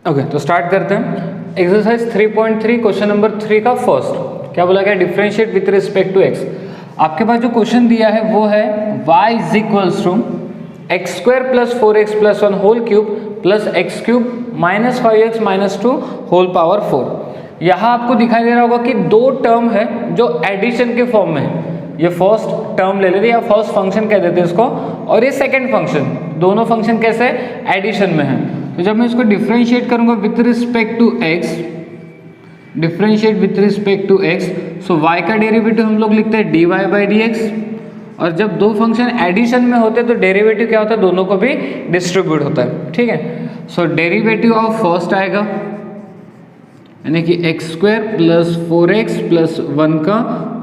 Okay, तो start करते हैं। एक्सरसाइज 3.3 क्वेश्चन नंबर 3 का फर्स्ट क्या बोला गया, differentiate with respect to x. आपके पास जो क्वेश्चन दिया है वो है y is equals to x square plus 4x plus 1 whole cube plus x cube minus 5x minus 2 whole power 4। यहाँ आपको दिखाई दे रहा होगा कि दो टर्म है जो एडिशन के फॉर्म में है। ये फर्स्ट टर्म ले लेते या फर्स्ट फंक्शन कह देते हैं इसको, और ये सेकंड फंक्शन, दोनों फंक्शन कैसे एडिशन में है। तो जब मैं इसको डिफरेंशिएट करूंगा with respect to x, differentiate with respect to x, so y का डेरिवेटिव हम लोग लिखते हैं dy बाई डी एक्स। और जब दो फंक्शन एडिशन में होते हैं तो डेरिवेटिव क्या होता है, दोनों को भी डिस्ट्रीब्यूट होता है। ठीक है, सो डेरिवेटिव ऑफ फर्स्ट आएगा यानी कि x square plus 4x plus 1 का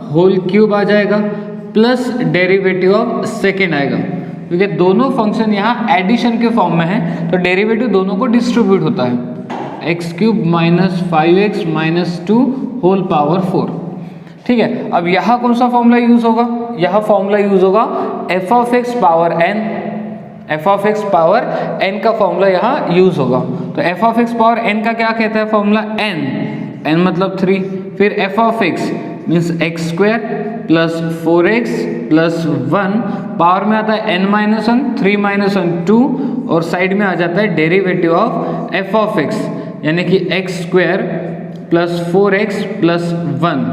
होल क्यूब आ जाएगा, प्लस डेरिवेटिव ऑफ सेकेंड आएगा, क्योंकि दोनों फंक्शन यहाँ एडिशन के फॉर्म में है तो डेरिवेटिव दोनों को डिस्ट्रीब्यूट होता है। X cube minus 5x minus 2 whole power 4। ठीक है, अब यहाँ कौन सा फॉर्मूला यूज होगा, यहाँ फॉर्मूला यूज होगा f of x power n, f of x power n का फॉर्मूला यहाँ यूज होगा। तो f of x power n का क्या कहता है फॉर्मूला, एन, एन मतलब 3, फिर F of x means x square plus 4x plus 1 power में आता है n माइनस 1, 3 माइनस 1 2, और साइड में आ जाता है derivative of f of x यानी कि x square plus 4x plus 1।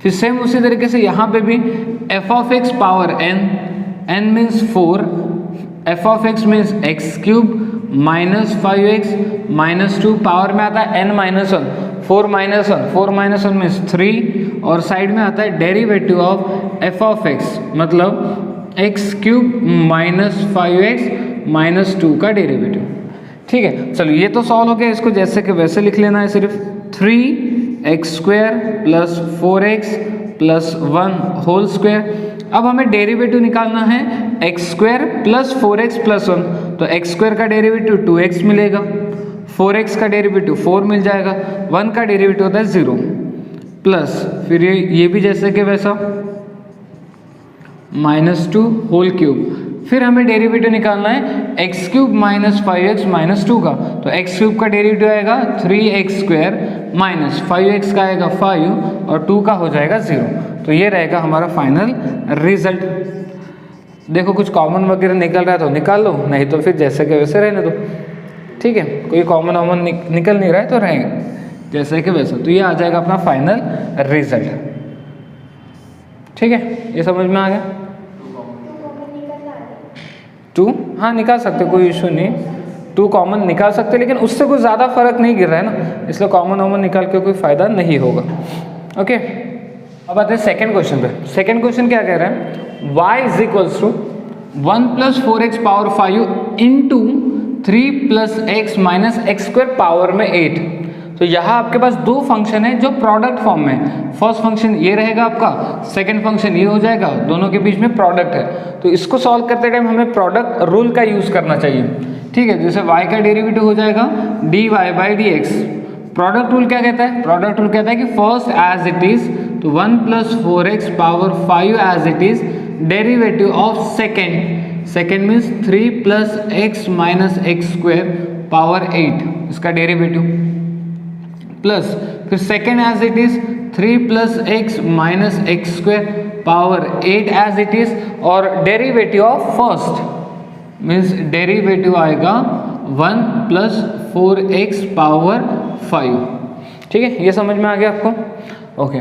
फिर सेम उसी तरीके से यहाँ पे भी f of x power n, n means 4, f of x means x cube minus 5x minus 2 power में आता है n minus 1, 4 minus 1, 4 minus 1 means 3, और साइड में आता है derivative of f of x मतलब x cube minus 5x minus 2 का derivative. ठीक है, चलो ये तो सॉल्व हो गया, इसको जैसे कि वैसे लिख लेना है, सिर्फ 3x square plus 4x plus 1 whole square. अब हमें डेरिवेटिव निकालना है x square plus 4x plus 1, तो एक्स स्क्वायर का डेरिवेटिव 2x मिलेगा, 4x का डेरिवेटिव 4 मिल जाएगा, 1 का डेरिवेटिव होता है 0, प्लस फिर ये भी जैसे कि वैसा माइनस 2 होल क्यूब। फिर हमें डेरिवेटिव निकालना है x cube minus 5x minus 2 का, तो एक्स क्यूब का डेरिवेटिव आएगा 3x स्क्वायर माइनस 5x का आएगा 5 और 2 का हो जाएगा 0। तो ये रहेगा हमारा फाइनल रिजल्ट। देखो कुछ कॉमन वगैरह निकल रहा है तो निकाल लो, नहीं तो फिर जैसे कि वैसे रहने दो। ठीक है, कोई कॉमन वॉमन निकल नहीं रहा है तो रहेगा जैसे कि वैसे, तो ये आ जाएगा अपना फाइनल रिजल्ट। ठीक है, ये समझ में आ गया। 2 हाँ निकाल सकते, कोई इशू नहीं, 2 कॉमन निकाल सकते, लेकिन उससे कोई ज़्यादा फर्क नहीं गिर रहा है ना, इसलिए कॉमन वॉमन निकाल के कोई फ़ायदा नहीं होगा। ओके, अब आते हैं सेकंड क्वेश्चन पे। सेकंड क्वेश्चन क्या कह रहा है, y is equals to 1 plus 4x power 5 into 3 plus x minus x square power में 8। तो यहाँ आपके पास दो फंक्शन है जो प्रोडक्ट फॉर्म में, फर्स्ट फंक्शन ये रहेगा आपका, सेकंड फंक्शन ये हो जाएगा, दोनों के बीच में प्रोडक्ट है। तो इसको सॉल्व करते टाइम हमें प्रोडक्ट रूल का यूज करना चाहिए। ठीक है, जैसे y का डेरिवेटिव हो जाएगा dy by d x. Product rule क्या कहता है, प्रोडक्ट रूल कहता है कि फर्स्ट एज इट इज, तो 1 plus 4x power 5 as it is, derivative of second, second means 3 plus x minus x square power 8, इसका डेरिवेटिव, प्लस फिर second as it is 3 plus x minus x square power 8 as it is, और derivative of first means derivative आएगा 1 plus 4x power 5। ठीक है, ये समझ में आ गया आपको। ओके,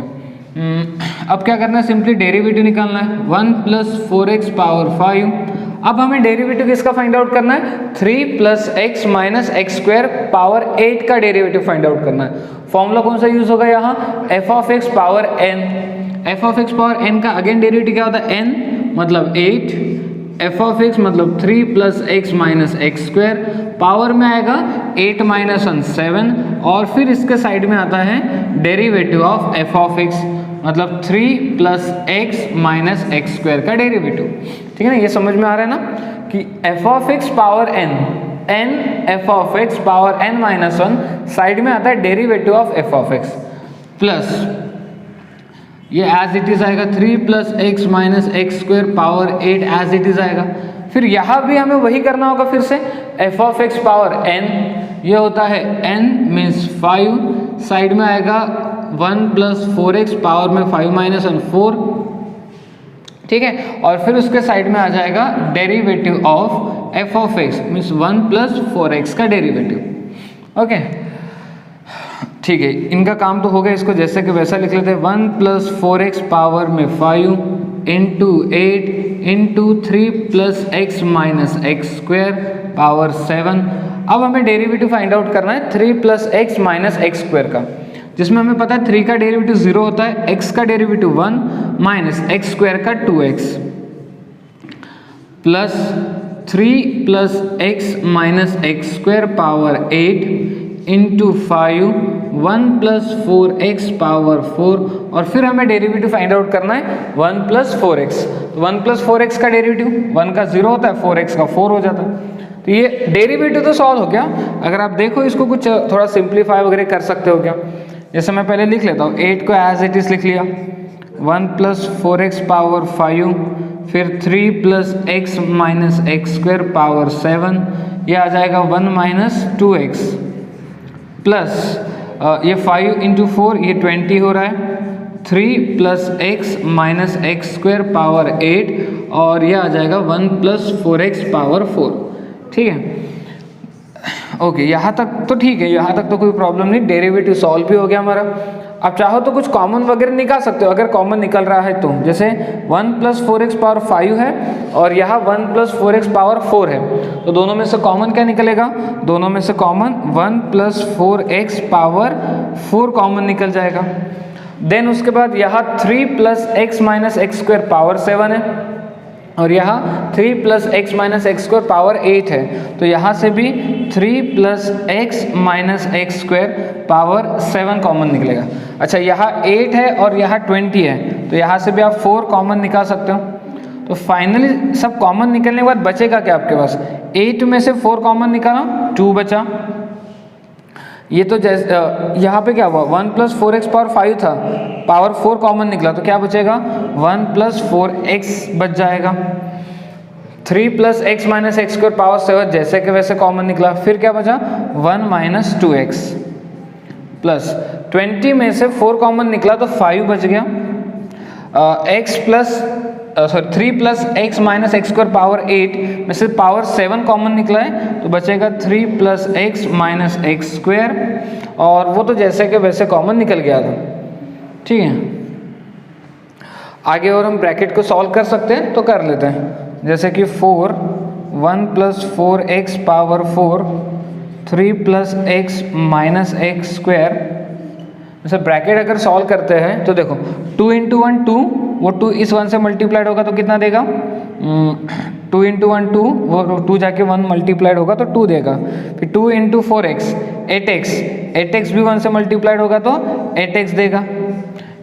अब क्या करना है, सिंपली डेरिवेटिव निकालना है 1 प्लस 4x पावर 5। अब हमें डेरिवेटिव किसका फाइंड आउट करना है, 3 plus x minus x square power 8 का डेरिवेटिव फाइंड आउट करना है। फॉर्मूला कौन सा यूज होगा यहाँ, f of x power n, f of x power n का अगेन डेरिवेटिव क्या होता है, एन मतलब 8, एफ ऑफ एक्स मतलब 3 plus x minus x square, power में आएगा 8 माइनस 1 7, और फिर इसके साइड में आता है derivative of f of x मतलब 3 plus x minus x square का डेरिवेटिव। ठीक है ना, ये समझ में आ रहा है ना कि f of x power n, n f of x power n minus 1, side में आता है derivative of f of x, plus ये एज इट इज आएगा 3 plus x minus x square power 8 as it is आएगा। फिर यहाँ भी हमें वही करना होगा, फिर से f of x power n, ये होता है n मीन्स 5, साइड में आएगा 1 प्लस 4x पावर में 5 माइनस 1 4, ठीक है। और फिर उसके साइड में आ जाएगा derivative of f of x means 1 plus 4x का डेरिवेटिव। ओके ठीक है, इनका काम तो हो गया, इसको जैसे कि वैसा लिख लेते हैं। 1 प्लस 4x पावर में 5 into 8 into 3 plus x minus x square power 7। अब हमें डेरिवेटिव फाइंड आउट करना है 3 plus x minus x square का, जिसमें हमें पता है 3 का डेरिवेटिव 0 होता है, x का डेरिवेटिव 1 माइनस एक्स स्क्वायर का 2x plus 3 plus x minus x square power 8 into 5 1 plus 4x power 4, और फिर हमें डेरिवेटिव फाइंड आउट करना है 1 प्लस 4x। तो 1 प्लस 4x का डेरिवेटिव 1 का 0 होता है, 4x का 4 हो जाता है। तो ये डेरिवेटिव तो सॉल्व हो गया। अगर आप देखो इसको कुछ थोड़ा सिंप्लीफाई वगैरह कर सकते हो क्या, जैसे मैं पहले लिख लेता हूँ, 8 को एज इट इज लिख लिया, 1 प्लस 4x पावर 5, फिर 3 plus x minus x square power 7, ये आ जाएगा 1 माइनस 2x प्लस ये 5 इंटू 4 ये 20 हो रहा है, 3 plus x minus x square power 8, और ये आ जाएगा 1 प्लस 4x पावर 4, ठीक है। ओके यहाँ तक तो ठीक है, यहाँ तक तो कोई प्रॉब्लम नहीं, डेरिवेटिव सॉल्व भी हो गया हमारा। अब चाहो तो कुछ कॉमन वगैरह निकाल सकते हो, अगर कॉमन निकल रहा है तो, जैसे 1 प्लस 4x पावर 5 है और यहाँ 1 प्लस 4x पावर 4 है, तो दोनों में से कॉमन क्या निकलेगा, दोनों में से common 1 plus 4x power 4 common निकल जाएगा। देन उसके बाद यहाँ 3 plus x minus x square power 7 है, और यहाँ 3 plus x minus x square power 8 है, तो यहाँ से भी 3 plus x minus x square power 7 common निकलेगा। अच्छा यहाँ 8 है और यहाँ 20 है, तो यहाँ से भी आप 4 कॉमन निकाल सकते हो। तो फाइनली सब कॉमन निकलने के बाद बचेगा क्या आपके पास, 8 में से 4 कॉमन निकाला, 2 बचा। ये तो जैसे यहाँ पे क्या हुआ, 1 प्लस 4x पावर 5 था, पावर 4 कॉमन निकला, तो क्या बचेगा 1 प्लस 4x बच जाएगा। 3 plus x minus x square power 7 जैसे कि वैसे कॉमन निकला, फिर क्या बचा 1 माइनस 2x प्लस 20 में से 4 कॉमन निकला तो 5 बच गया, x plus 3 plus x minus x square power 8 में से पावर 7 कॉमन निकला है, तो बचेगा 3 plus x minus x square, और वो तो जैसे कि वैसे कॉमन निकल गया था, ठीक है। आगे और हम ब्रैकेट को सॉल्व कर सकते हैं, तो कर लेते हैं, जैसे कि 4 1 plus 4x power 4 3 plus x minus x square, जैसे ब्रैकेट अगर सॉल्व करते हैं तो देखो 2 इंटू 1 2, वो 2 इस 1 से मल्टीप्लाइड होगा तो कितना देगा, 2 इंटू 1 2, वो 2 जाके 1 मल्टीप्लाइड होगा तो 2 देगा। फिर 2 इंटू 4x 8x भी 1 से मल्टीप्लाइड होगा तो 8x देगा।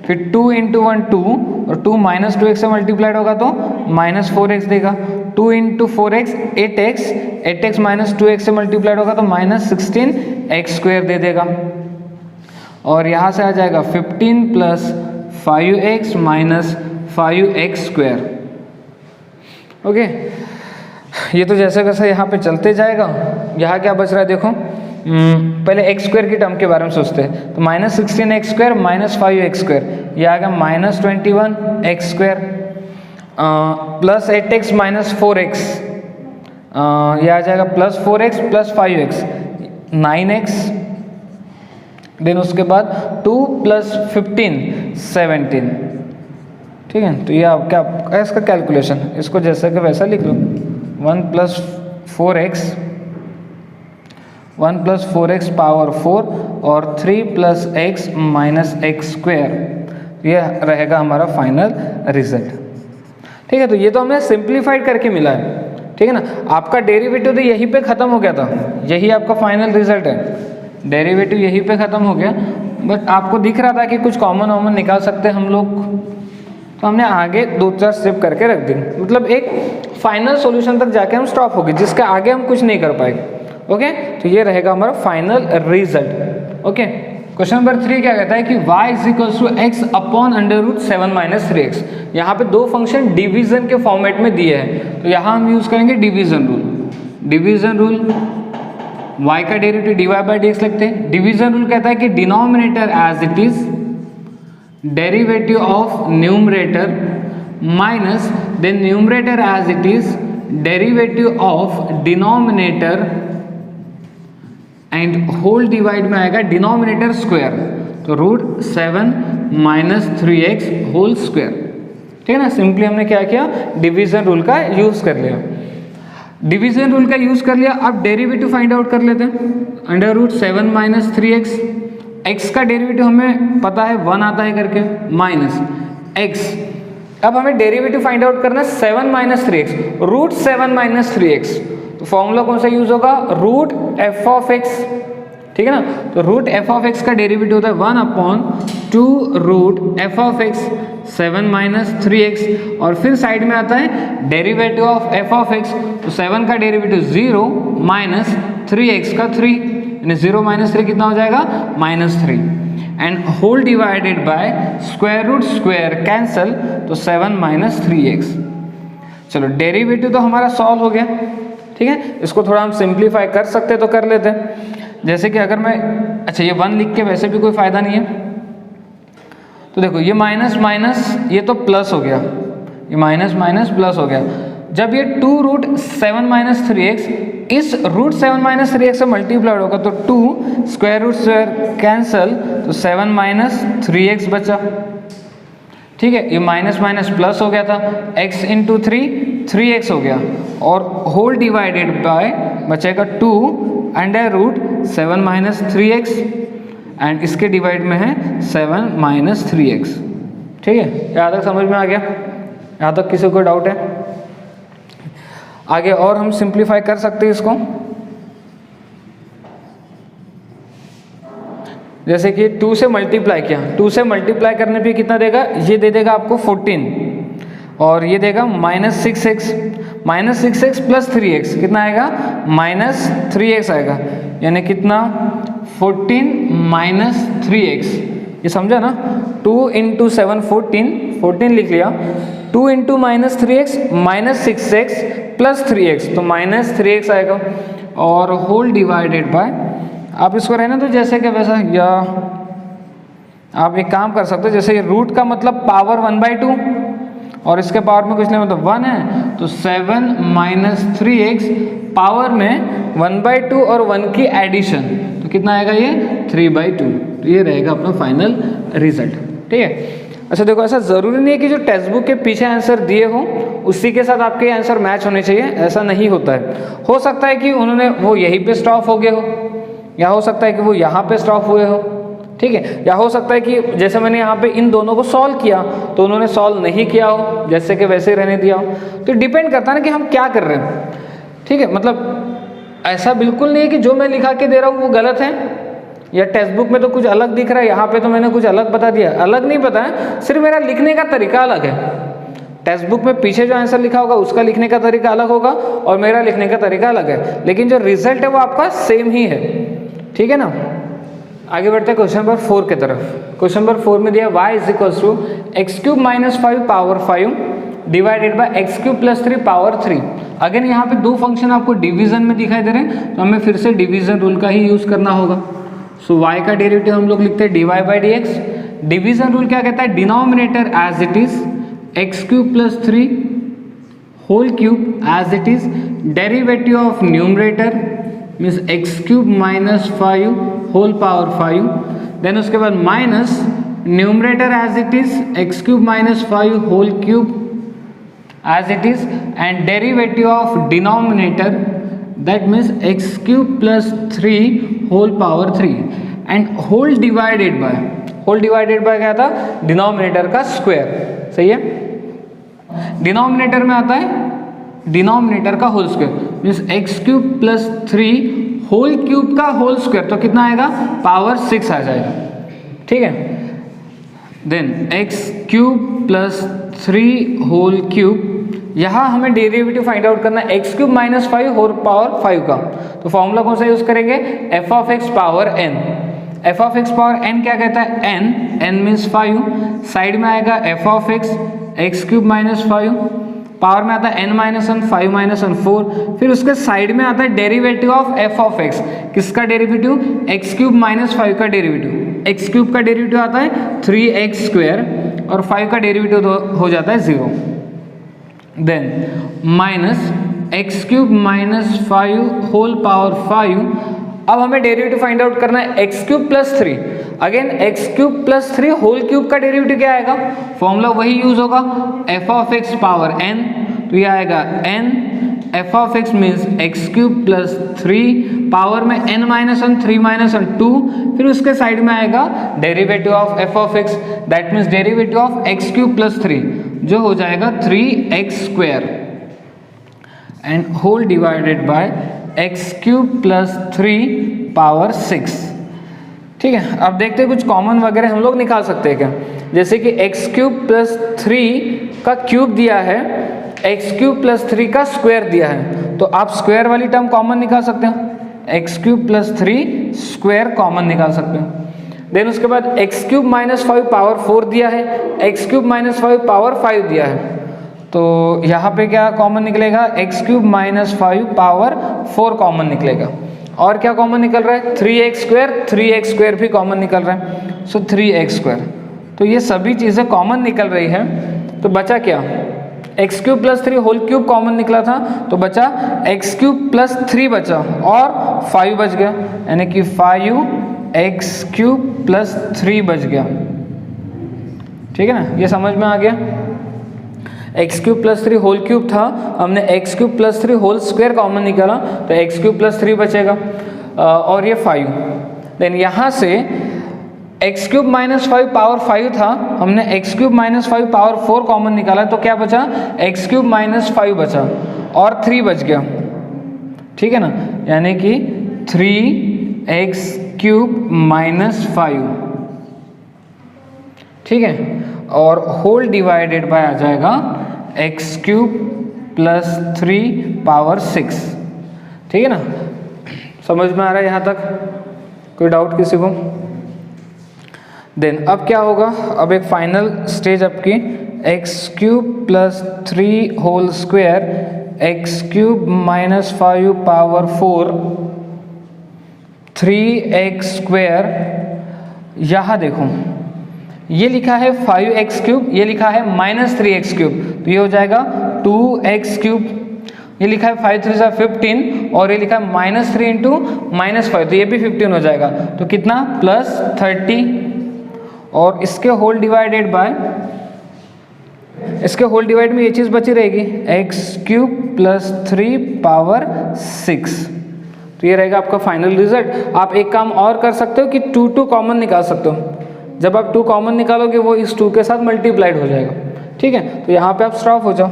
फिर 2 इंटू 1 2, और 2 माइनस 2x से मल्टीप्लाइड होगा तो माइनस 4x देगा। 2 into 4x 8x minus 2x से मल्टीप्लाइड होगा तो माइनस 16x स्क्वायर दे देगा। और यहाँ से आ जाएगा 15 plus 5x minus 5x square. Okay, ये तो जैसे कैसे यहाँ पे चलते जाएगा। यहाँ क्या बच रहा है देखो, पहले एक्स स्क्वायर की टर्म के बारे में सोचते हैं, तो minus 16x square minus 5x square, ये आ गया minus 21x square plus 8x minus 4x, ये आ जाएगा plus 4x plus 5x 9x। Then उसके बाद 2 प्लस 15 17, ठीक है। तो ये आप क्या इसका कैलकुलेशन, इसको जैसे कि वैसा लिख लो, 1 प्लस 4x पावर 4 और 3 plus x minus x square, ये रहेगा हमारा फाइनल रिजल्ट, ठीक है। तो ये तो हमें सिंप्लीफाइड करके मिला है, ठीक है ना। आपका डेरिवेटिव तो यहीं पे ख़त्म हो गया था, यही आपका फाइनल रिजल्ट है, डेरिवेटिव यहीं पे ख़त्म हो गया। बट आपको दिख रहा था कि कुछ कॉमन निकाल सकते हैं हम लोग, तो हमने आगे 2-4 स्टेप करके रख दी, मतलब एक फाइनल सॉल्यूशन तक जाके हम स्टॉप हो गए, जिसके आगे हम कुछ नहीं कर पाएंगे। ओके, तो ये रहेगा हमारा final result. Okay, question number 3 क्या कहता है कि y is equals to x upon under root 7 minus 3x। यहाँ पे दो फंक्शन डिवीजन के फॉर्मेट में दिए हैं, तो यहाँ हम यूज करेंगे division rule. Division rule y का derivative dy by d x लिखते हैं। डिवीजन रूल कहता है कि denominator as it is derivative of numerator minus then numerator as it is derivative of denominator and whole divide में आएगा denominator square, तो √7 minus 3x whole square. ठीक है ना, सिंपली हमने क्या किया, डिवीजन रूल का यूज कर लिया। डिवीजन रूल का यूज कर लिया, अब डेरिवेटिव फाइंड आउट कर लेते हैं। √7 माइनस 3x, x का डेरिवेटिव हमें पता है 1 आता है करके, माइनस x। अब हमें डेरिवेटिव फाइंड आउट करना है 7 माइनस 3x, √7 माइनस 3x। तो फॉर्मूला कौन सा यूज होगा, रूट एफ ऑफ एक्स। ठीक है ना, तो रूट एफ ऑफ एक्स का डेरिवेटिव होता है 1/2 root f of x 7 minus 3x, और फिर साइड में आता है derivative of f of x, तो 7 का डेरिवेटिव 0 माइनस 3x का 3, यानी 0 माइनस 3 कितना हो जाएगा, -3, and whole divided by square root square cancel, तो 7 माइनस 3x। चलो डेरिवेटिव तो हमारा सॉल्व हो गया। ठीक है, इसको थोड़ा हम सिंप्लीफाई कर सकते तो कर लेते हैं। जैसे कि अगर मैं, अच्छा ये 1 लिख के वैसे भी कोई फायदा नहीं है, तो देखो ये माइनस माइनस ये तो प्लस हो गया, ये माइनस माइनस प्लस हो गया। जब ये 2√7 माइनस 3x इस √7 माइनस 3x से मल्टीप्लाइड होगा, तो 2 स्क्वायर रूट स्क्वायर कैंसल, तो 7 माइनस 3x बचा। ठीक है, ये माइनस माइनस प्लस हो गया था, x इंटू 3x हो गया, और होल डिवाइडेड बाय बचेगा 2√7 माइनस 3x, एंड इसके डिवाइड में है 7 माइनस 3x। ठीक है, यहाँ तक समझ में आ गया? यहाँ तक किसी को डाउट है? आगे और हम सिंप्लीफाई कर सकते हैं इसको, जैसे कि 2 से मल्टीप्लाई किया, 2 से मल्टीप्लाई करने पे कितना देगा, ये दे देगा आपको 14, और ये देगा -6x, -6x प्लस 3x कितना आएगा, -3x आएगा, यानी कितना 14 माइनस 3x। ये समझा ना, 2 इंटू 7 14 लिख लिया, 2 into minus 3x -6x plus 3x, तो -3x आएगा, और होल डिवाइडेड बाय, आप इसको रहना तो जैसे कि वैसा, या आप एक काम कर सकते हो, जैसे ये रूट का मतलब पावर 1/2 और इसके पावर में कुछ नहीं मतलब 1 है, तो 7 माइनस 3x पावर में 1/2 और 1 की एडिशन, तो कितना आएगा ये 3/2। तो ये रहेगा अपना फाइनल रिजल्ट। ठीक है, अच्छा देखो, ऐसा ज़रूरी नहीं है कि जो टेक्स्ट बुक के पीछे आंसर दिए हो उसी के साथ आपके आंसर मैच होने चाहिए, ऐसा नहीं होता है। हो सकता है कि उन्होंने वो यहीं पे स्टॉप हो गए हो, या हो सकता है कि वो यहाँ पे स्टॉप हुए हो। ठीक है, या हो सकता है कि जैसे मैंने यहाँ पे इन दोनों को सॉल्व किया तो उन्होंने सॉल्व नहीं किया हो, जैसे कि वैसे ही रहने दिया हो। तो डिपेंड करता है ना कि हम क्या कर रहे हैं। ठीक है, मतलब ऐसा बिल्कुल नहीं है कि जो मैं लिखा के दे रहा हूँ वो गलत है, या टेक्स्ट बुक में तो कुछ अलग दिख रहा है, यहाँ पे तो मैंने कुछ अलग बता दिया। अलग नहीं पता है, सिर्फ मेरा लिखने का तरीका अलग है। टेक्स्ट बुक में पीछे जो आंसर लिखा होगा उसका लिखने का तरीका अलग होगा, और मेरा लिखने का तरीका अलग है, लेकिन जो रिजल्ट है वो आपका सेम ही है। ठीक है ना, आगे बढ़ते हैं क्वेश्चन नंबर 4 की तरफ। क्वेश्चन नंबर 4 में दिया y is equals to x³ - 5 power 5 divided by x³ + 3 power 3। Again यहाँ पे दो फंक्शन आपको डिवीजन में दिखाई दे रहे हैं, तो हमें फिर से डिवीजन रूल का ही यूज करना होगा। सो y का डेरिवेटिव हम लोग लिखते हैं dy/dx। डिवीजन रूल क्या कहता है, denominator as it is x³ + 3 whole cube as it is derivative of numerator means x³ - 5 whole power 5, then उसके बाद minus numerator as it is x³ - 5 whole cube as it is, and derivative of denominator that means x³ + 3 whole power 3, and whole divided by क्या था, denominator का square. सही है, denominator में आता है डिनोमिनेटर का whole square means x³ + 3 whole cube का होल स्क्वायर, तो कितना आएगा, पावर 6 आ जाएगा। ठीक है, देन x³ + 3 होल क्यूब, यहाँ हमें डेरिवेटिव फाइंड आउट करना है x³ - 5 होल पावर 5 का। तो फॉर्मूला कौन सा यूज करेंगे, f(x) power n। f(x) power n क्या कहता है, n मीन्स 5, साइड में आएगा f(x) x³ - 5, पावर में आता है n माइनस 1, 5 माइनस 1, 4, फिर उसके साइड में आता है derivative of f of x। किसका डेरिवेटिव? x क्यूब माइनस 5 का डेरिवेटिव। x क्यूब का डेरिवेटिव आता है 3x स्क्वायर और 5 का डेरिवेटिव हो जाता है 0। Then minus x cube minus 5 whole power 5। अब हमें डेरिवेटिव फाइंड आउट करना है x cube plus 3। Again x cube plus 3 whole cube का डेरिवेटिव क्या आएगा? फॉर्मूला वही यूज होगा, f of x power n, तो ये आएगा n f of x means x cube plus 3 power में n माइनस 1, 3 माइनस 1, 2, फिर उसके साइड में आएगा derivative of f of x, that means derivative of x cube plus 3 जो हो जाएगा 3x square and whole divided by x cube plus 3 power 6। ठीक है, अब देखते हैं कुछ कॉमन वगैरह हम लोग निकाल सकते हैं क्या। जैसे कि एक्स क्यूब प्लस 3 का क्यूब दिया है, एक्स क्यूब प्लस 3 का स्क्वायर दिया है, तो आप स्क्वायर वाली टर्म कॉमन निकाल सकते हैं। X cube plus 3 square common निकाल सकते हैं। देन उसके बाद एक्स क्यूब माइनस 5 पावर 4 दिया है, एक्स क्यूब माइनस 5 पावर 5 दिया है, तो यहाँ पे क्या कॉमन निकलेगा? X cube minus 5 power 4 common निकलेगा। और क्या कॉमन निकल रहा है? 3x स्क्वायर भी कॉमन निकल रहा है, सो 3x स्क्वायर। तो ये सभी चीज़ें कॉमन निकल रही है, तो बचा क्या? X cube plus 3 whole cube common निकला था, तो बचा एक्स क्यूब प्लस 3 बचा और 5 बच गया, यानी कि 5x क्यूब प्लस 3 बच गया। ठीक है ना, ये समझ में आ गया। X cube plus 3 whole cube था, हमने x cube plus 3 whole square common निकाला, तो एक्स क्यूब प्लस 3 बचेगा और ये 5। देन यहाँ से एक्स क्यूब माइनस 5 पावर 5 था, हमने x cube minus 5 power 4 common निकाला, तो क्या बचा? एक्स क्यूब माइनस 5 बचा और 3 बच गया। ठीक है ना, यानी कि 3x क्यूब माइनस 5। ठीक है, और होल डिवाइडेड बाय आ जाएगा एक्स क्यूब प्लस 3 पावर 6। ठीक है ना, समझ में आ रहा है यहाँ तक? कोई डाउट किसी को? देन अब क्या होगा? अब एक फाइनल स्टेज आपकी x cube plus 3 whole square x cube minus 5 power 4 3x square. यहाँ देखो ये लिखा है 5x क्यूब, ये लिखा है माइनस 3x क्यूब, तो ये हो जाएगा 2x क्यूब। ये लिखा है 5 3 सा 15 और ये लिखा है माइनस 3 इंटू माइनस 5, तो ये भी 15 हो जाएगा, तो कितना? प्लस 30। और इसके होल डिवाइडेड बाय, इसके होल डिवाइड में ये चीज़ बची रहेगी एक्स क्यूब प्लस 3 पावर 6। तो ये रहेगा आपका फाइनल रिजल्ट। आप एक काम और कर सकते हो कि 2 कॉमन निकाल सकते हो। जब आप 2 कॉमन निकालोगे वो इस 2 के साथ मल्टीप्लाइड हो जाएगा। ठीक है, तो यहाँ पे आप स्टॉप हो जाओ,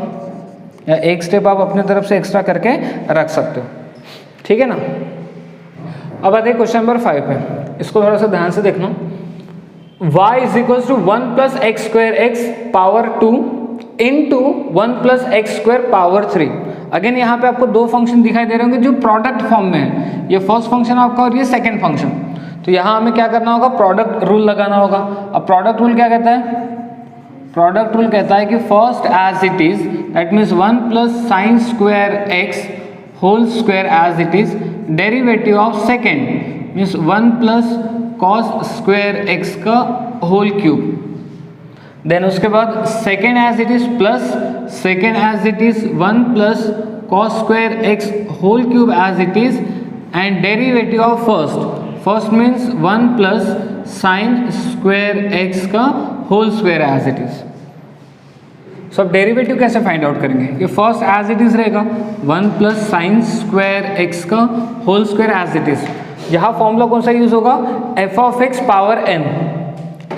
या एक स्टेप आप अपने तरफ से एक्स्ट्रा करके रख सकते हो। ठीक है ना। अब आते हैं क्वेश्चन नंबर 5 पे, इसको थोड़ा सा ध्यान से देखना। y is equals to 1 plus x square x power 2 into 1 plus x square power 3। Again यहाँ पे आपको 2 फंक्शन दिखाई दे रहे होंगे जो प्रोडक्ट फॉर्म में है। ये फर्स्ट फंक्शन आपका और ये सेकंड फंक्शन। तो यहाँ हमें क्या करना होगा? प्रोडक्ट रूल लगाना होगा। अब प्रोडक्ट रूल क्या कहता है? प्रोडक्ट रूल कहता है कि first as it is, that means 1 plus sine square x whole square as it is, derivative of second means 1 plus cos square x का होल क्यूब। देन उसके बाद second as it is plus second as it is 1 plus cos square x whole cube as it is and derivative of first means 1 plus sine square x का whole square as it is. सो अब derivative कैसे find out करेंगे? ये first as it is रहेगा 1 plus sine square x का whole square as it is. यहाँ formula कौन सा यूज होगा? F of x power n,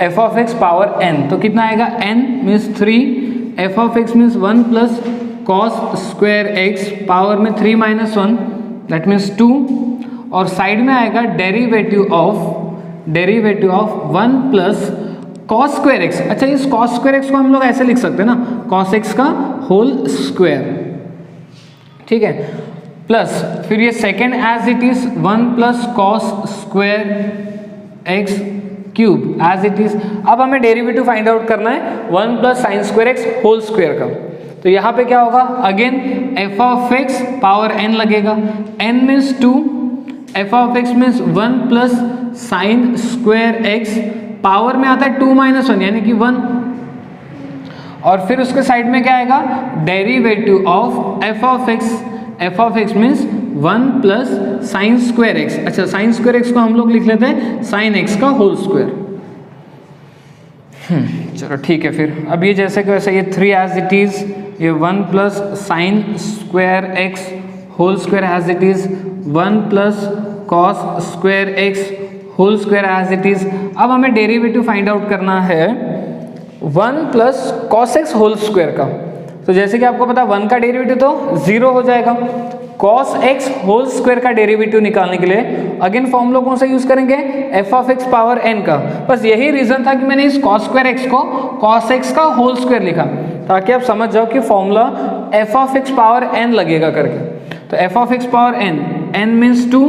f of x power n. तो कितना आएगा? N means 3, f of x means 1 plus cos square x power में 3 minus 1 that means 2, और side में आएगा derivative of 1 plus cos square x. अच्छा, इस cos square x को हम लोग ऐसे लिख सकते हैं ना, कॉस एक्स का होल स्क्वायर। ठीक है, प्लस फिर ये second as it is 1 plus cos square x cube as it is. अब हमें डेरिवेटिव फाइंड आउट करना है 1 plus sine square x whole square का। तो यहाँ पे क्या होगा, again f of x power n लगेगा, n means 2, f of x means 1 plus sine square x, power में आता है 2 माइनस 1 यानी कि 1, और फिर उसके साइड में क्या आएगा, derivative of f of x, F of x means 1 plus sine square x. अच्छा, साइन स्क्वायर एक्स को हम लोग लिख लेते हैं साइन एक्स का होल स्क्वायर। चलो ठीक है, फिर अब ये जैसे कि वैसे ये 3 एज इट इज, ये 1 plus sine square x whole square as it is, 1 plus cos square x whole square as it is. अब हमें डेरिवेटिव फाइंड आउट करना है 1 plus cos x whole square का। तो जैसे कि आपको पता है 1 का डेरिवेटिव तो 0 हो जाएगा, कॉस एक्स होल स्क्वायर का डेरिवेटिव निकालने के लिए अगेन फॉर्मूला कौन सा यूज करेंगे, f of x power n का। बस यही रीजन था कि मैंने इस कॉस स्क्वायर एक्स को कॉस एक्स का होल स्क्वायर लिखा, ताकि आप समझ जाओ कि formula f of x power n लगेगा करके। तो f of x power n, n means 2,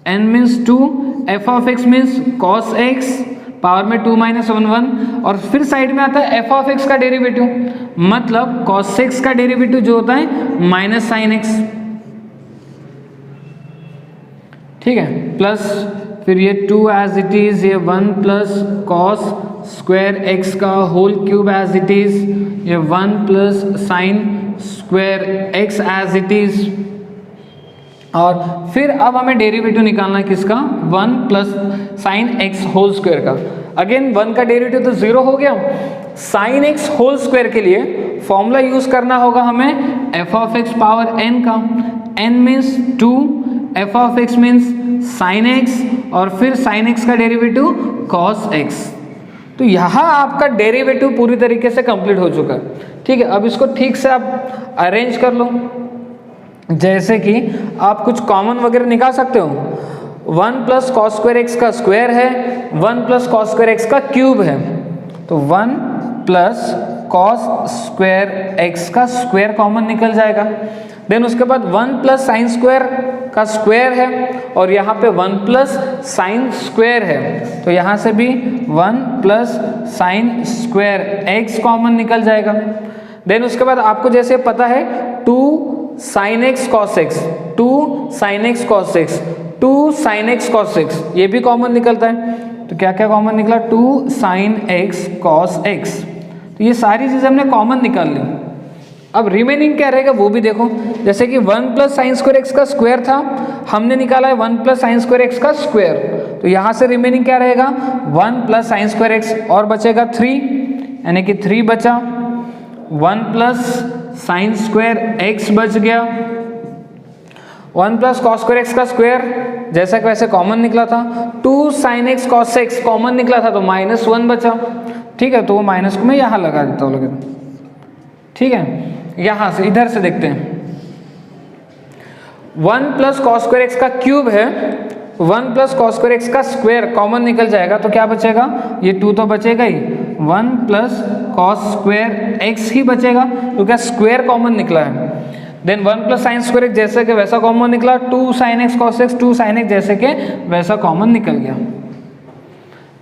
n means 2, f of x means cos x, power में 2 माइनस 1 1, और फिर साइड में आता है एफ ऑफ एक्स का डेरिवेटिव, मतलब कॉस एक्स का डेरिवेटिव जो होता है माइनस साइन एक्स, ठीक है, प्लस फिर ये 2 एज इट इज, ये 1 प्लस कॉस स्क्वायर एक्स का whole cube as it is, ये 1 plus sine square x as it is, और फिर अब हमें डेरिवेटिव निकालना है किसका, 1 plus sine x whole square का। अगेन 1 का डेरिवेटिव तो 0 हो गया, साइन एक्स होल स्क्वायर के लिए फॉर्मूला यूज करना होगा हमें f of x power n का, n means 2, f of x means sine x, और फिर साइन एक्स का डेरिवेटिव कॉस एक्स। तो यहाँ आपका डेरिवेटिव पूरी तरीके से कंप्लीट हो चुका है, ठीक है। अब इसको ठीक से आप अरेंज कर लो, जैसे कि आप कुछ कॉमन वगैरह निकाल सकते हो। 1 प्लस कॉस स्क्वायर एक्स का स्क्वायर है, 1 प्लस कॉस स्क्वायर एक्स का क्यूब है, तो 1 प्लस कॉस स्क्वायर एक्स का स्क्वायर कॉमन निकल जाएगा। देन उसके बाद 1 प्लस साइन स्क्वायर का स्क्वायर है, और यहाँ पे 1 प्लस साइन स्क्वायर है, तो यहाँ से भी 1 plus sine square x common निकल जाएगा। देन उसके बाद आपको जैसे पता है 2 sine x cos x, 2 sine x cos x, 2 sine x cos x, ये भी कॉमन निकलता है। तो क्या क्या कॉमन निकला, 2 साइन एक्स कॉस एक्स, तो ये सारी चीज़ें हमने कॉमन निकाल ली। अब रिमेनिंग क्या रहेगा वो भी देखो, जैसे कि 1 प्लस साइन स्क्वायर एक्स का स्क्वायर था, हमने निकाला है 1 प्लस साइन स्क्वायर एक्स का स्क्वायर, तो यहाँ से रिमेनिंग क्या रहेगा, 1 प्लस साइन स्क्वायर एक्स, और बचेगा 3, यानी कि 3 बचा, 1 प्लस साइन स्क्वायर एक्स बच गया, 1 प्लस कॉस स्क्वायर एक्स का स्क्वायर जैसा कि वैसे कॉमन निकला था, 2 sine x cos x common निकला था, तो -1 बचा, ठीक है। तो वो माइनस को मैं यहाँ लगा देता हूँ, लगे, ठीक है। यहाँ से इधर से देखते हैं, 1 प्लस कॉस स्क्वायर एक्स का क्यूब है, 1 प्लस कॉस स्क्वायर एक्स का स्क्वायर कॉमन निकल जाएगा, तो क्या बचेगा, ये 2 तो बचेगा ही, 1 प्लस कॉस स्क्वायर एक्स ही बचेगा, क्योंकि स्क्वायर कॉमन निकला है। Then 1 plus sine square x जैसे कि वैसा कॉमन निकला, 2 sine x cos x, 2 sine x जैसे कि वैसा कॉमन निकल गया,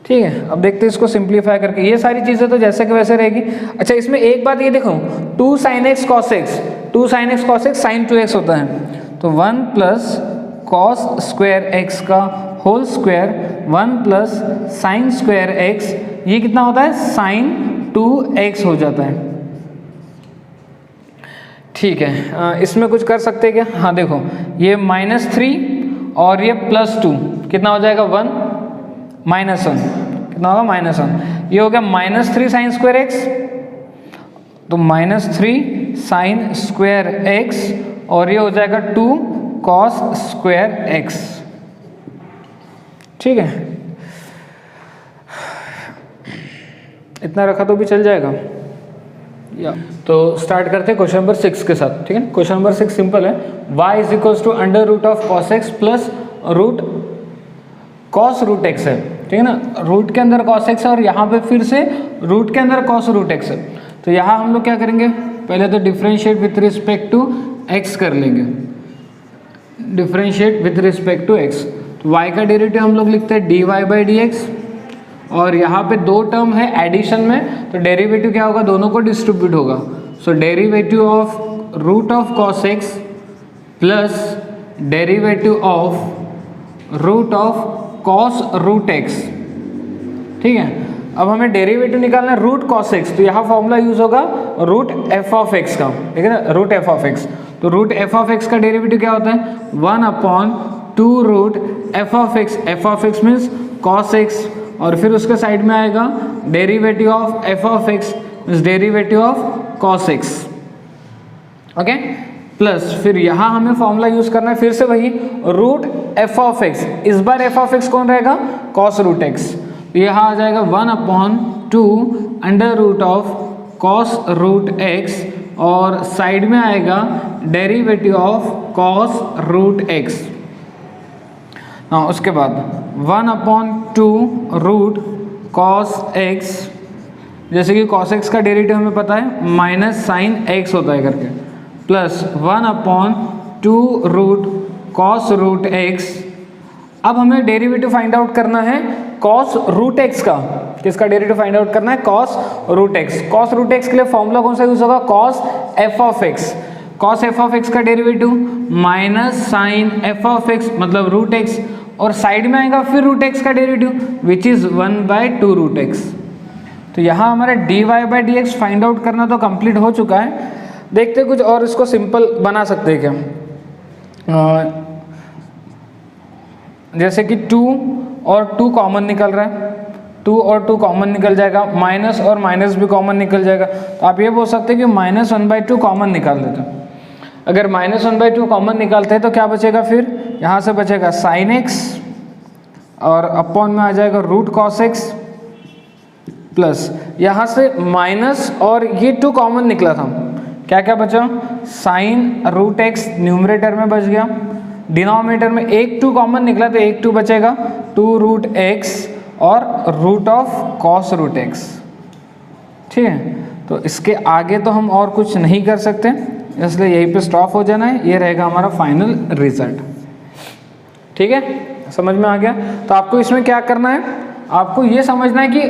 ठीक है। अब देखते हैं इसको सिंप्लीफाई करके, ये सारी चीज़ें तो जैसे कि वैसे रहेगी। अच्छा, इसमें एक बात ये देखो, 2 sine x cos x, 2 sine x cos x sine 2x होता है, तो 1 प्लस कॉस स्क्वायर एक्स का whole square, 1 plus sine square x, ये कितना होता है, साइन 2x हो जाता है, ठीक है। इसमें कुछ कर सकते हैं क्या, हाँ देखो, ये -3 और ये +2 कितना हो जाएगा, 1 -1, कितना होगा, -1, ये हो गया -3 साइन स्क्वायर एक्स, तो -3 साइन स्क्वायर एक्स, और ये हो जाएगा 2 कॉस स्क्वायर एक्स, ठीक है। इतना रखा तो भी चल जाएगा। या तो स्टार्ट करते हैं क्वेश्चन नंबर 6 के साथ, ठीक है। क्वेश्चन नंबर 6 सिंपल है, y is equals to under root of cos x plus root cos root x है, ठीक है ना। रूट के अंदर कॉस एक्स है, और यहाँ पे फिर से रूट के अंदर कॉस रूट एक्स है, तो यहाँ हम लोग क्या करेंगे, पहले तो differentiate with respect to x कर लेंगे, differentiate with respect to x. तो y का डेरिवेटिव हम लोग लिखते हैं dy बाई डी एक्स, और यहाँ पे 2 टर्म है एडिशन में, तो डेरिवेटिव क्या होगा, दोनों को डिस्ट्रीब्यूट होगा। So derivative of root of cos x plus derivative of root of cos root x. ठीक है, अब हमें डेरिवेटिव निकालना है रूट कॉस एक्स, तो यहाँ फॉर्मूला यूज होगा रूट एफ ऑफ एक्स का, ठीक है ना, रूट एफ ऑफ एक्स। तो रूट एफ ऑफ एक्स का डेरिवेटिव क्या होता है, 1/2 root f of x means cos x, और फिर उसके साइड में आएगा derivative of f of x means derivative of cos x. Okay, plus फिर यहाँ हमें फॉर्मूला यूज करना है फिर से वही रूट एफ ऑफ एक्स, इस बार एफ ऑफ एक्स कौन रहेगा, कॉस रूट एक्स। यहाँ आ जाएगा 1/2 under root of cos root x, और साइड में आएगा derivative of cos root x. हाँ, उसके बाद 1/2 रूट कॉस एक्स, जैसे कि कॉस एक्स का डेरिवेटिव हमें पता है माइनस साइन एक्स होता है करके, plus 1/2 root cos root x. अब हमें डेरिवेटिव फाइंड आउट करना है कॉस रूट एक्स का, किसका डेरिवेटिव फाइंड आउट करना है, cos root x. Cos root x के लिए फॉर्मूला कौन सा यूज होगा, cos f of x. Cos f of x का derivative minus sine f of x मतलब रूट एक्स, और साइड में आएगा फिर रूट एक्स का derivative which is 1/2 root x. तो यहाँ हमारा dy/dx फाइंड आउट करना तो कंप्लीट हो चुका है। देखते कुछ और इसको सिंपल बना सकते हैं क्या, जैसे कि 2 और 2 कॉमन निकल रहा है, 2 और 2 कॉमन निकल जाएगा, माइनस और माइनस भी कॉमन निकल जाएगा। तो आप ये बोल सकते हैं कि -1/2 कॉमन निकाल देते हैं। अगर -1/2 कॉमन निकालते हैं तो क्या बचेगा, फिर यहाँ से बचेगा साइन एक्स और अपॉन में आ जाएगा रूट कॉस एक्स, प्लस यहाँ से माइनस और ये 2 कॉमन निकला था, क्या क्या बचा, साइन रूट एक्स न्यूमरेटर में बच गया, डिनोमिनेटर में एक 2 कॉमन निकला तो एक 2 बचेगा, 2 रूट एक्स और root of cos root x. ठीक है, तो इसके आगे तो हम और कुछ नहीं कर सकते, इसलिए यहीं पे स्टॉप हो जाना है। ये रहेगा हमारा फाइनल रिजल्ट। ठीक है, समझ में आ गया। तो आपको इसमें क्या करना है, आपको ये समझना है कि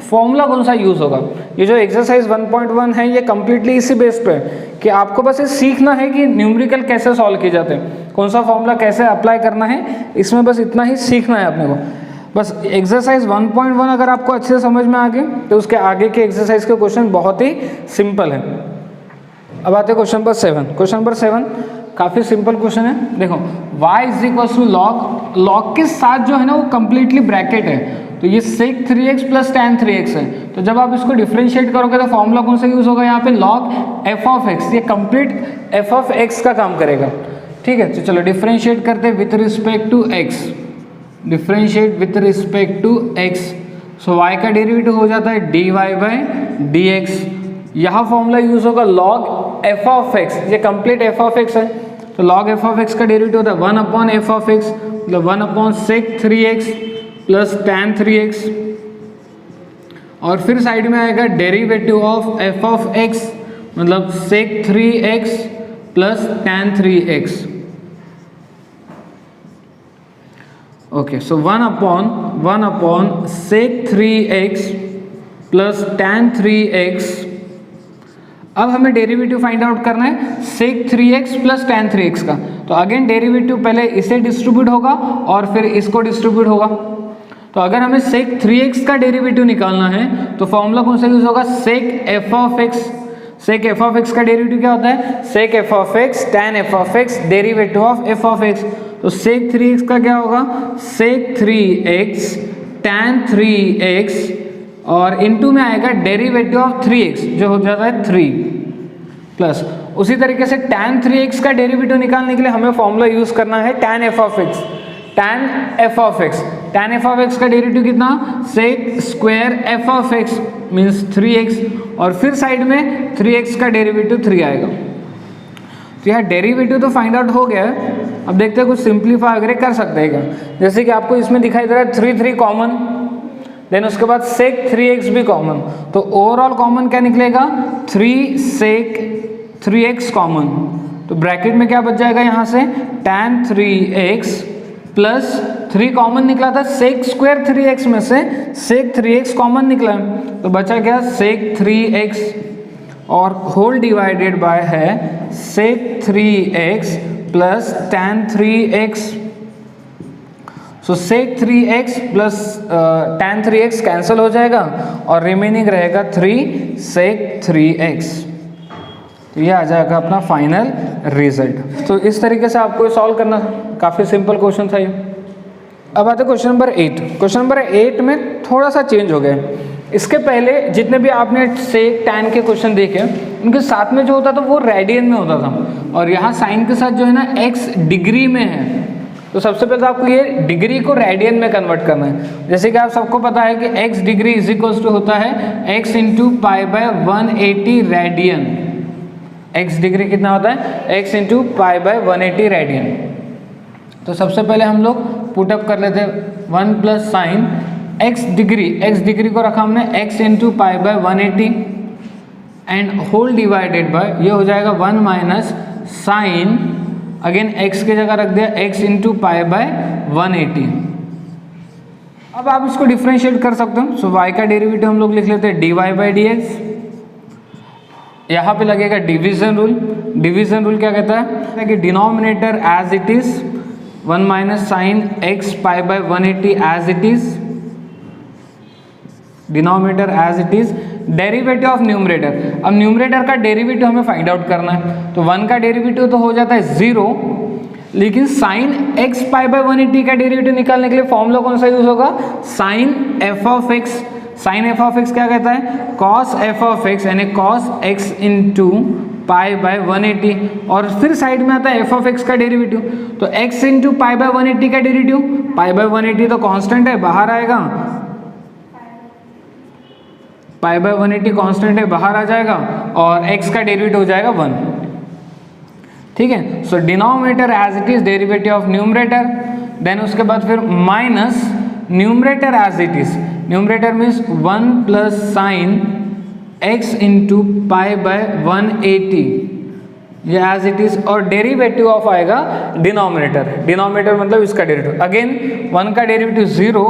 फॉर्मूला कौन सा यूज होगा। ये जो एक्सरसाइज 1.1 है ये कम्प्लीटली इसी बेस पे है कि आपको बस ये सीखना है कि न्यूमेरिकल कैसे सॉल्व किए जाते हैं, कौन सा फॉर्मूला कैसे अप्लाई करना है, इसमें बस इतना ही सीखना है अपने को। बस एक्सरसाइज 1.1 अगर आपको अच्छे से समझ में आ गए तो उसके आगे के एक्सरसाइज के क्वेश्चन बहुत ही सिंपल है। अब आते हैं क्वेश्चन नंबर 7। क्वेश्चन नंबर 7 काफ़ी सिंपल क्वेश्चन है। देखो y = लॉग, लॉग के साथ जो है ना वो कम्प्लीटली ब्रैकेट है, तो ये sec 3x + tan 3x है। तो जब आप इसको डिफरेंशिएट करोगे तो फॉर्मूला कौन सा यूज होगा यहाँ पे, log f of x। ये कंप्लीट f of x का काम करेगा। ठीक है, तो चलो डिफरेंशिएट करते हैं with respect to x, differentiate with respect to x। So y का डेरिवेटिव हो जाता है dy/dx। यहाँ फॉर्मूला यूज होगा log f of x, ये कंप्लीट f of x है, तो log f of x का डेरिवेटिव होता है 1/f of x मतलब 1/sec 3x plus tan 3x, और फिर साइड में आएगा derivative of f of x मतलब sec 3x plus tan 3x। Okay, so 1/sec 3x plus tan 3x। अब हमें डेरिवेटिव फाइंड आउट करना है sec 3x plus tan 3x का। तो अगेन डेरिवेटिव पहले इसे डिस्ट्रीब्यूट होगा और फिर इसको डिस्ट्रीब्यूट होगा। तो अगर हमें sec 3x का डेरिवेटिव निकालना है तो फॉर्मूला कौन सा यूज होगा, sec f of x। sec f of x का डेरिवेटिव क्या होता है, sec f of x tan f of x derivative of f of x। तो sec 3x का क्या होगा, sec 3x tan 3x और इनटू में आएगा डेरिवेटिव ऑफ 3x जो हो जाता है 3 प्लस। उसी तरीके से tan 3x का डेरिवेटिव निकालने के लिए हमें फॉर्मूला यूज करना है tan f of x। tan f of x, tan f of x का डेरिवेटिव कितना, sec square f of x means 3x, और फिर साइड में 3x का डेरिवेटिव 3 आएगा। तो यहाँ डेरिवेटिव तो फाइंड आउट हो गया है। अब देखते हैं कुछ सिंप्लीफाई वगैरह कर सकते हैं क्या। जैसे कि आपको इसमें दिखाई दे रहा है 3 कॉमन, देन उसके बाद sec 3x भी कॉमन, तो ओवरऑल कॉमन क्या निकलेगा, 3 sec 3x कॉमन। तो ब्रैकेट में क्या बच जाएगा यहाँ से tan 3x प्लस 3 कॉमन निकला था सेक स्क्वायर 3x में से, सेक 3x कॉमन निकला है, तो बचा क्या सेक 3x और होल डिवाइडेड बाय है सेक 3x प्लस tan 3x। सो सेक 3x plus tan 3x cancel हो जाएगा और रिमेनिंग रहेगा 3 सेक 3x। तो ये आ जाएगा अपना फाइनल रिजल्ट। तो इस तरीके से आपको सॉल्व करना था, काफ़ी सिंपल क्वेश्चन था ये। अब आते क्वेश्चन नंबर 8। क्वेश्चन नंबर 8 में थोड़ा सा चेंज हो गया। इसके पहले जितने भी आपने सेक टैन के क्वेश्चन देखे उनके साथ में जो होता था वो रेडियन में होता था, और यहाँ साइन के साथ जो है ना x डिग्री में है। तो सबसे पहले आपको ये डिग्री को रेडियन में कन्वर्ट करना है। जैसे कि आप सबको पता है कि x degree is equals to होता है x into pi by 180 radian. x degree कितना होता है x into pi by 180 radian. तो सबसे पहले हम लोग पुटअप कर लेते हैं 1 प्लस साइन x डिग्री को रखा हमने x into pi by 180 and whole divided by ये हो जाएगा 1 माइनस साइन अगेन x की जगह रख दिया x इंटू पाई बाय 180। अब आप इसको डिफरेंशिएट कर सकते हो। सो y का डेरिवेटिव हम लोग लिख लेते हैं dy बाई dx। यहाँ पे लगेगा डिवीजन रूल। डिवीजन रूल क्या कहता है कि denominator as it is 1 minus sine x pi by 180 as it is, denominator as it is, derivative of numerator. अब न्यूमरेटर का डेरिवेटिव हमें फाइंड आउट करना है। तो 1 का डेरिवेटिव तो हो जाता है 0, लेकिन साइन x पाई बाय 180 का डेरिवेटिव निकालने के लिए फॉर्मूला कौन सा यूज होगा, sine f of x। Sine f of x क्या कहता है, cos f ऑफ x यानी cos x into pi by 180, और फिर साइड में आता है f ऑफ x का डेरिवेटिव। तो x इंटू पाई बाय 180 का डेरिवेटिव, पाई बाय 180 तो कांस्टेंट है बाहर आएगा, पाई बाय 180 कांस्टेंट है बाहर आ जाएगा, और x का डेरिवेटिव हो जाएगा 1। ठीक है, so denominator as it is derivative of numerator, then उसके बाद फिर minus numerator as it is. Numerator means 1 plus sine x into pi by 180 ये एज इट इज, और डेरिवेटिव ऑफ आएगा डिनोमिनेटर। डिनोमिनेटर मतलब इसका डेरिवेटिव, अगेन 1 का derivative 0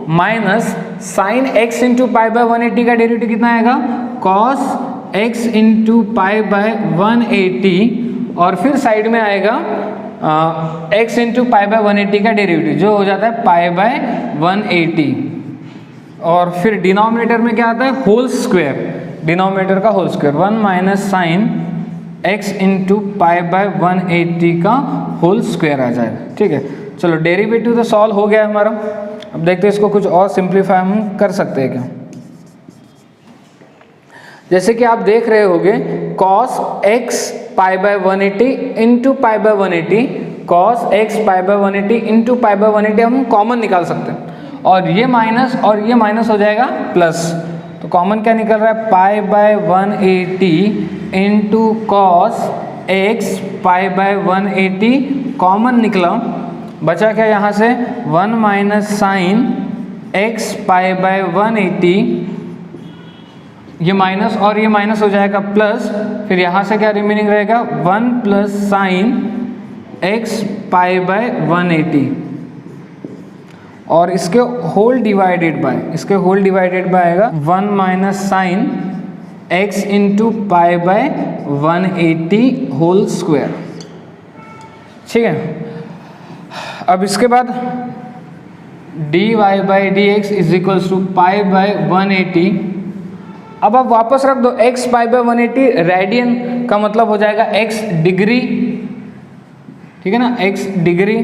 minus sine x into pi by 180 का डेरिवेटिव कितना आएगा, cos x into pi by 180, और फिर साइड में आएगा x इंटू पाई बाय 180 का डेरिवेटिव जो हो जाता है पाई बाय 180, और फिर डिनोमिनेटर में क्या आता है होल स्क्वायर, डिनोमिनेटर का whole square 1 minus sine x into pi by 180 का होल स्क्वायर आ जाएगा। ठीक है, चलो डेरिवेटिव तो सॉल्व हो गया हमारा। अब देखते हैं इसको कुछ और सिंप्लीफाई हम कर सकते हैं क्या। जैसे कि आप देख रहे होगे cos x pi by 180 into pi by 180, cos x pi by 180 into pi by 180 हम कॉमन निकाल सकते हैं, और ये माइनस और ये माइनस हो जाएगा प्लस। तो कॉमन क्या निकल रहा है, pi by 180 into cos x pi by 180 common निकला, बचा क्या यहाँ से 1 minus sine x pi by 180, ये माइनस और ये माइनस हो जाएगा प्लस, फिर यहाँ से क्या रिमेनिंग रहेगा 1 plus sine x pi by 180, और इसके होल डिवाइडेड बाय, इसके होल डिवाइडेड बाय आएगा 1 minus sine x into pi by 180 whole square. ठीक है, अब इसके बाद dy by d x is equals to pi by 180। अब आप वापस रख दो x पाई बाय 180, रेडियन का मतलब हो जाएगा x डिग्री। ठीक है ना, x डिग्री।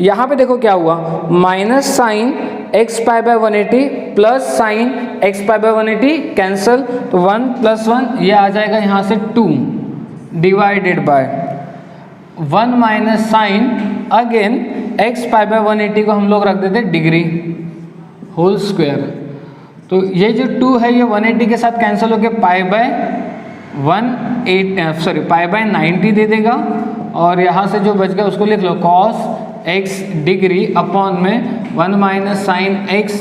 यहाँ पे देखो क्या हुआ, minus sine x pi by 180 plus sine x pi by 180 cancel, तो 1 प्लस 1 ये आ जाएगा यहाँ से 2 divided by 1 minus sine again x pi by 180 को हम लोग रख देते डिग्री होल स्क्वायर। तो ये जो 2 है ये 180 के साथ कैंसिल होकर पाई बाय 90 दे देगा, और यहाँ से जो बच गया उसको लिख लो cos x डिग्री अपॉन में 1 माइनस साइन x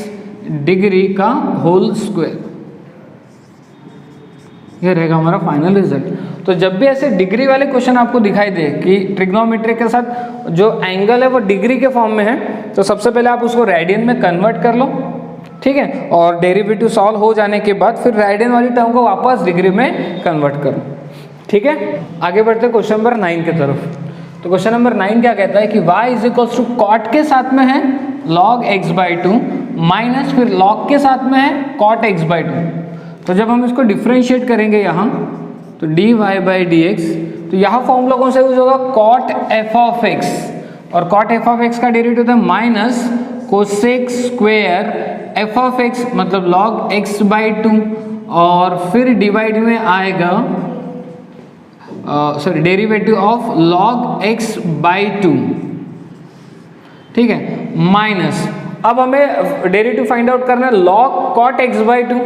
डिग्री का होल स्क्वायर। ये रहेगा हमारा फाइनल रिजल्ट। तो जब भी ऐसे डिग्री वाले क्वेश्चन आपको दिखाई दे कि ट्रिग्नोमेट्री के साथ जो एंगल है वो डिग्री के फॉर्म में है, तो सबसे पहले आप उसको रेडियन में कन्वर्ट कर लो, ठीक है, और डेरिवेटिव सॉल्व हो जाने के बाद फिर रेडियन वाली टर्म को वापस डिग्री में कन्वर्ट करो, ठीक है। आगे बढ़ते हैं क्वेश्चन नंबर 9 की तरफ। तो क्वेश्चन नंबर 9 क्या कहता है कि y is equals to cot के साथ में है log x/2 माइनस फिर log के साथ में है cot x/2। तो जब हम इसको डिफ्रेंशिएट करेंगे यहाँ तो dy/dx, तो यहाँ फॉर्मूला कौन सा यूज होगा, cot f(x), और cot f(x) का डेरिवेटिव होता है माइनस कोसेक स्क्वायर f(x) मतलब log x/2, और फिर डिवाइड में आएगा डेरिवेटिव ऑफ log x/2, ठीक है, माइनस अब हमें डेरिवेटिव फाइंड आउट करना है log cot x/2,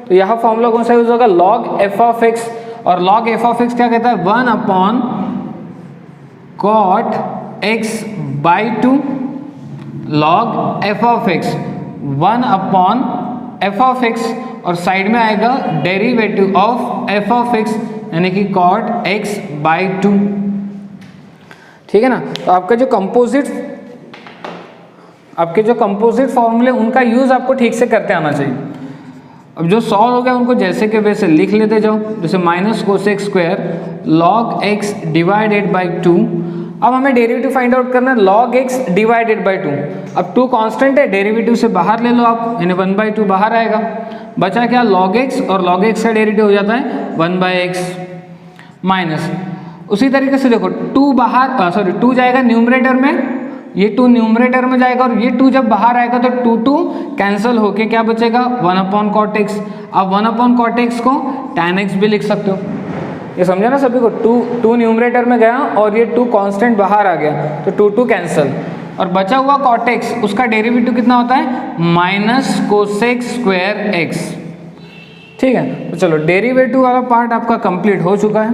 तो यहाँ फॉर्मूला कौन सा यूज होगा, log f(x), और log f(x) क्या कहता है, 1 cot x/2 log f(x), 1 f(x), और साइड में आएगा डेरिवेटिव ऑफ f(x) यानी कि cot x/2, ठीक है ना। तो आपके जो कंपोजिट फॉर्मूले उनका यूज आपको ठीक से करते आना चाहिए। अब जो सॉल्व हो गया उनको जैसे के वैसे लिख लेते जाओ, जैसे minus cosec square log x divided by 2। अब हमें डेरिवेटिव फाइंड आउट करना है log x डिवाइडेड बाई 2। अब 2 कांस्टेंट है, डेरिवेटिव से बाहर ले लो आप, यानी 1/2 बाहर आएगा, बचा क्या log x, और log x का डेरिवेटिव हो जाता है 1/x माइनस। उसी तरीके से देखो 2 जाएगा न्यूमरेटर में, ये 2 न्यूमरेटर में जाएगा, और ये 2 जब बाहर आएगा तो 2 कैंसिल होके क्या बचेगा, 1/cot x। अब 1/cot x को tan x भी लिख सकते हो, ये समझा ना सभी को। 2 न्यूमरेटर में गया और ये 2 कांस्टेंट बाहर आ गया, तो 2 कैंसिल, और बचा हुआ cot x, उसका डेरिवेटिव कितना होता है, माइनस कोसेक स्क्वायर x, ठीक है। तो चलो डेरिवेटिव वाला पार्ट आपका कंप्लीट हो चुका है,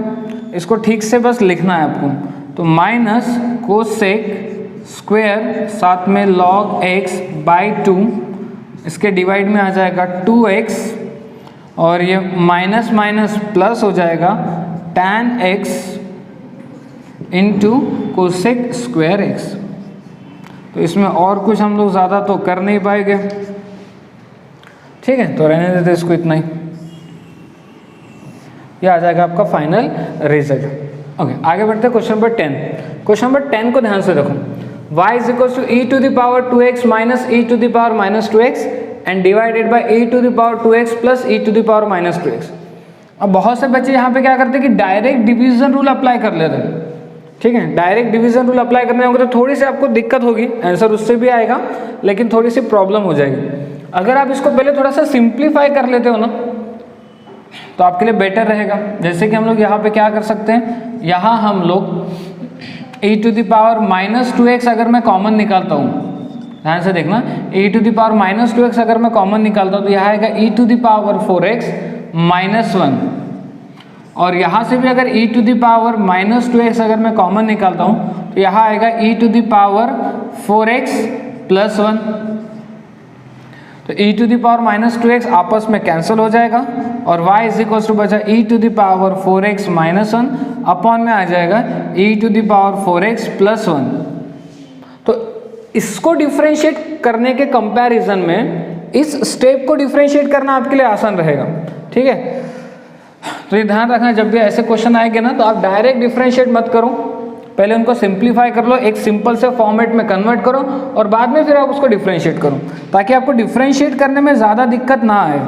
इसको ठीक से बस लिखना है आपको। तो माइनस कोसेक स्क्वायर साथ में log x/2, इसके डिवाइड में आ जाएगा 2x, और ये माइनस माइनस प्लस हो जाएगा tan x into cosec square x। तो इसमें और कुछ हम लोग ज़्यादा तो कर नहीं पाएंगे, ठीक है, तो रहने देते इसको इतना ही। ये आ जाएगा आपका फाइनल रिजल्ट। ओके, आगे बढ़ते हैं क्वेश्चन नंबर 10। क्वेश्चन नंबर 10 को ध्यान से देखो, y is equal to e to the power 2x minus e to the power minus 2x and divided by e to the power 2x plus e to the power minus 2x। अब बहुत से बच्चे यहाँ पे क्या करते हैं कि डायरेक्ट डिवीजन रूल अप्लाई कर लेते हैं, ठीक है। डायरेक्ट डिवीजन रूल अप्लाई करने होंगे तो थोड़ी सी आपको दिक्कत होगी, आंसर उससे भी आएगा लेकिन थोड़ी सी प्रॉब्लम हो जाएगी। अगर आप इसको पहले थोड़ा सा सिंप्लीफाई कर लेते हो ना तो आपके लिए बेटर रहेगा। जैसे कि हम लोग यहाँ पे क्या कर सकते हैं, यहाँ हम लोग e to the power minus 2x अगर मैं कॉमन निकालता हूँ, ध्यान से देखना, e to the power minus 2x अगर मैं कॉमन निकालता हूँ तो यहाँ आएगा e to the power 4x minus 1, और यहाँ से भी अगर e to the power minus 2x अगर मैं कॉमन निकालता हूँ तो यहाँ आएगा e to the power 4x plus 1। तो e to the power minus 2x आपस में कैंसिल हो जाएगा और y इज इक्वल टू बचा e to the power 4x minus 1 upon में आ जाएगा e to the power 4x plus 1। तो इसको डिफरेंशिएट करने के कंपैरिजन में इस स्टेप को डिफरेंशिएट करना आपके लिए आसान रहेगा, ठीक है। तो ये ध्यान रखना, जब भी ऐसे क्वेश्चन आएंगे ना तो आप डायरेक्ट डिफरेंशिएट मत करो, पहले उनको सिंप्लीफाई कर लो, एक सिंपल से फॉर्मेट में कन्वर्ट करो और बाद में फिर आप उसको डिफरेंशिएट करो, ताकि आपको डिफरेंशिएट करने में ज़्यादा दिक्कत ना आए।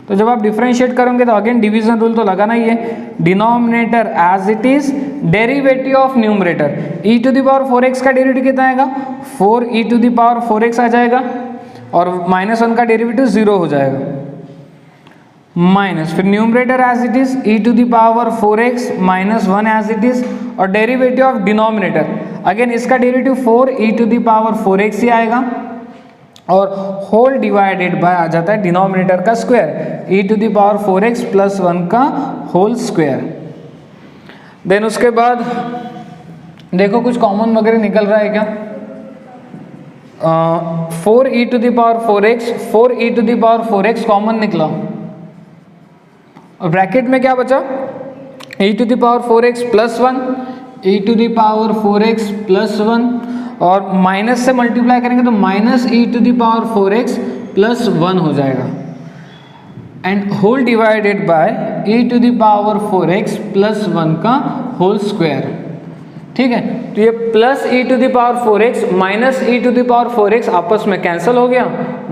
तो जब आप डिफरेंशिएट करोगे तो अगेन डिवीजन रूल तो लगाना ही है, denominator as it is, derivative of numerator, e to the power 4x का डेरिवेटिव कितना आएगा, 4e to the power 4x आ जाएगा और माइनस 1 का डेरिवेटिव 0 हो जाएगा, माइनस फिर numerator as it is e to the power 4x minus 1 as it is, और डेरिवेटिव ऑफ डिनोमिनेटर अगेन इसका derivative 4e to the power 4x ही आएगा और होल डिवाइडेड बाय आ जाता है डिनोमिनेटर का square e to the power 4x plus 1 का whole square. Then उसके बाद देखो कुछ कॉमन वगैरह निकल रहा है क्या, 4e to the power 4x, 4e to the power 4x common निकला और ब्रैकेट में क्या बचा e to the power 4x plus 1, e to the power 4x plus 1, और माइनस से मल्टीप्लाई करेंगे तो minus e to the power 4x plus 1 हो जाएगा, and whole divided by e to the power 4x plus 1 का whole square. ठीक है, तो ये plus e to the power 4x minus e to the power 4x आपस में cancel हो गया,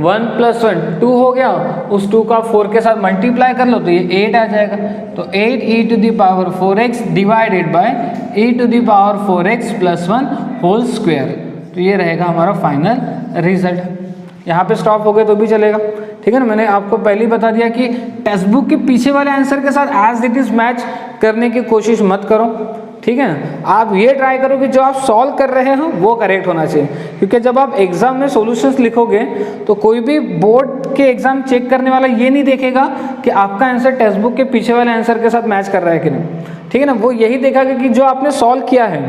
1 प्लस 1 2 हो गया, उस 2 का 4 के साथ मल्टीप्लाई कर लो तो ये 8 आ जाएगा। तो 8 e to the power 4x divided by e to the power 4x plus 1 whole square. तो ये रहेगा हमारा फाइनल रिजल्ट। यहाँ पे स्टॉप हो गए तो भी चलेगा, ठीक है ना। मैंने आपको पहले ही बता दिया कि टेक्स्ट बुक के पीछे वाले आंसर के साथ एज इट इज मैच करने की कोशिश मत करो, ठीक है ना। आप ये ट्राई करो कि जो आप सॉल्व कर रहे हो वो करेक्ट होना चाहिए, क्योंकि जब आप एग्जाम में सॉल्यूशंस लिखोगे तो कोई भी बोर्ड के एग्जाम चेक करने वाला ये नहीं देखेगा कि आपका आंसर टेक्स्ट बुक के पीछे वाले आंसर के साथ मैच कर रहा है कि नहीं, ठीक है ना। वो यही देखेगा कि जो आपने सॉल्व किया है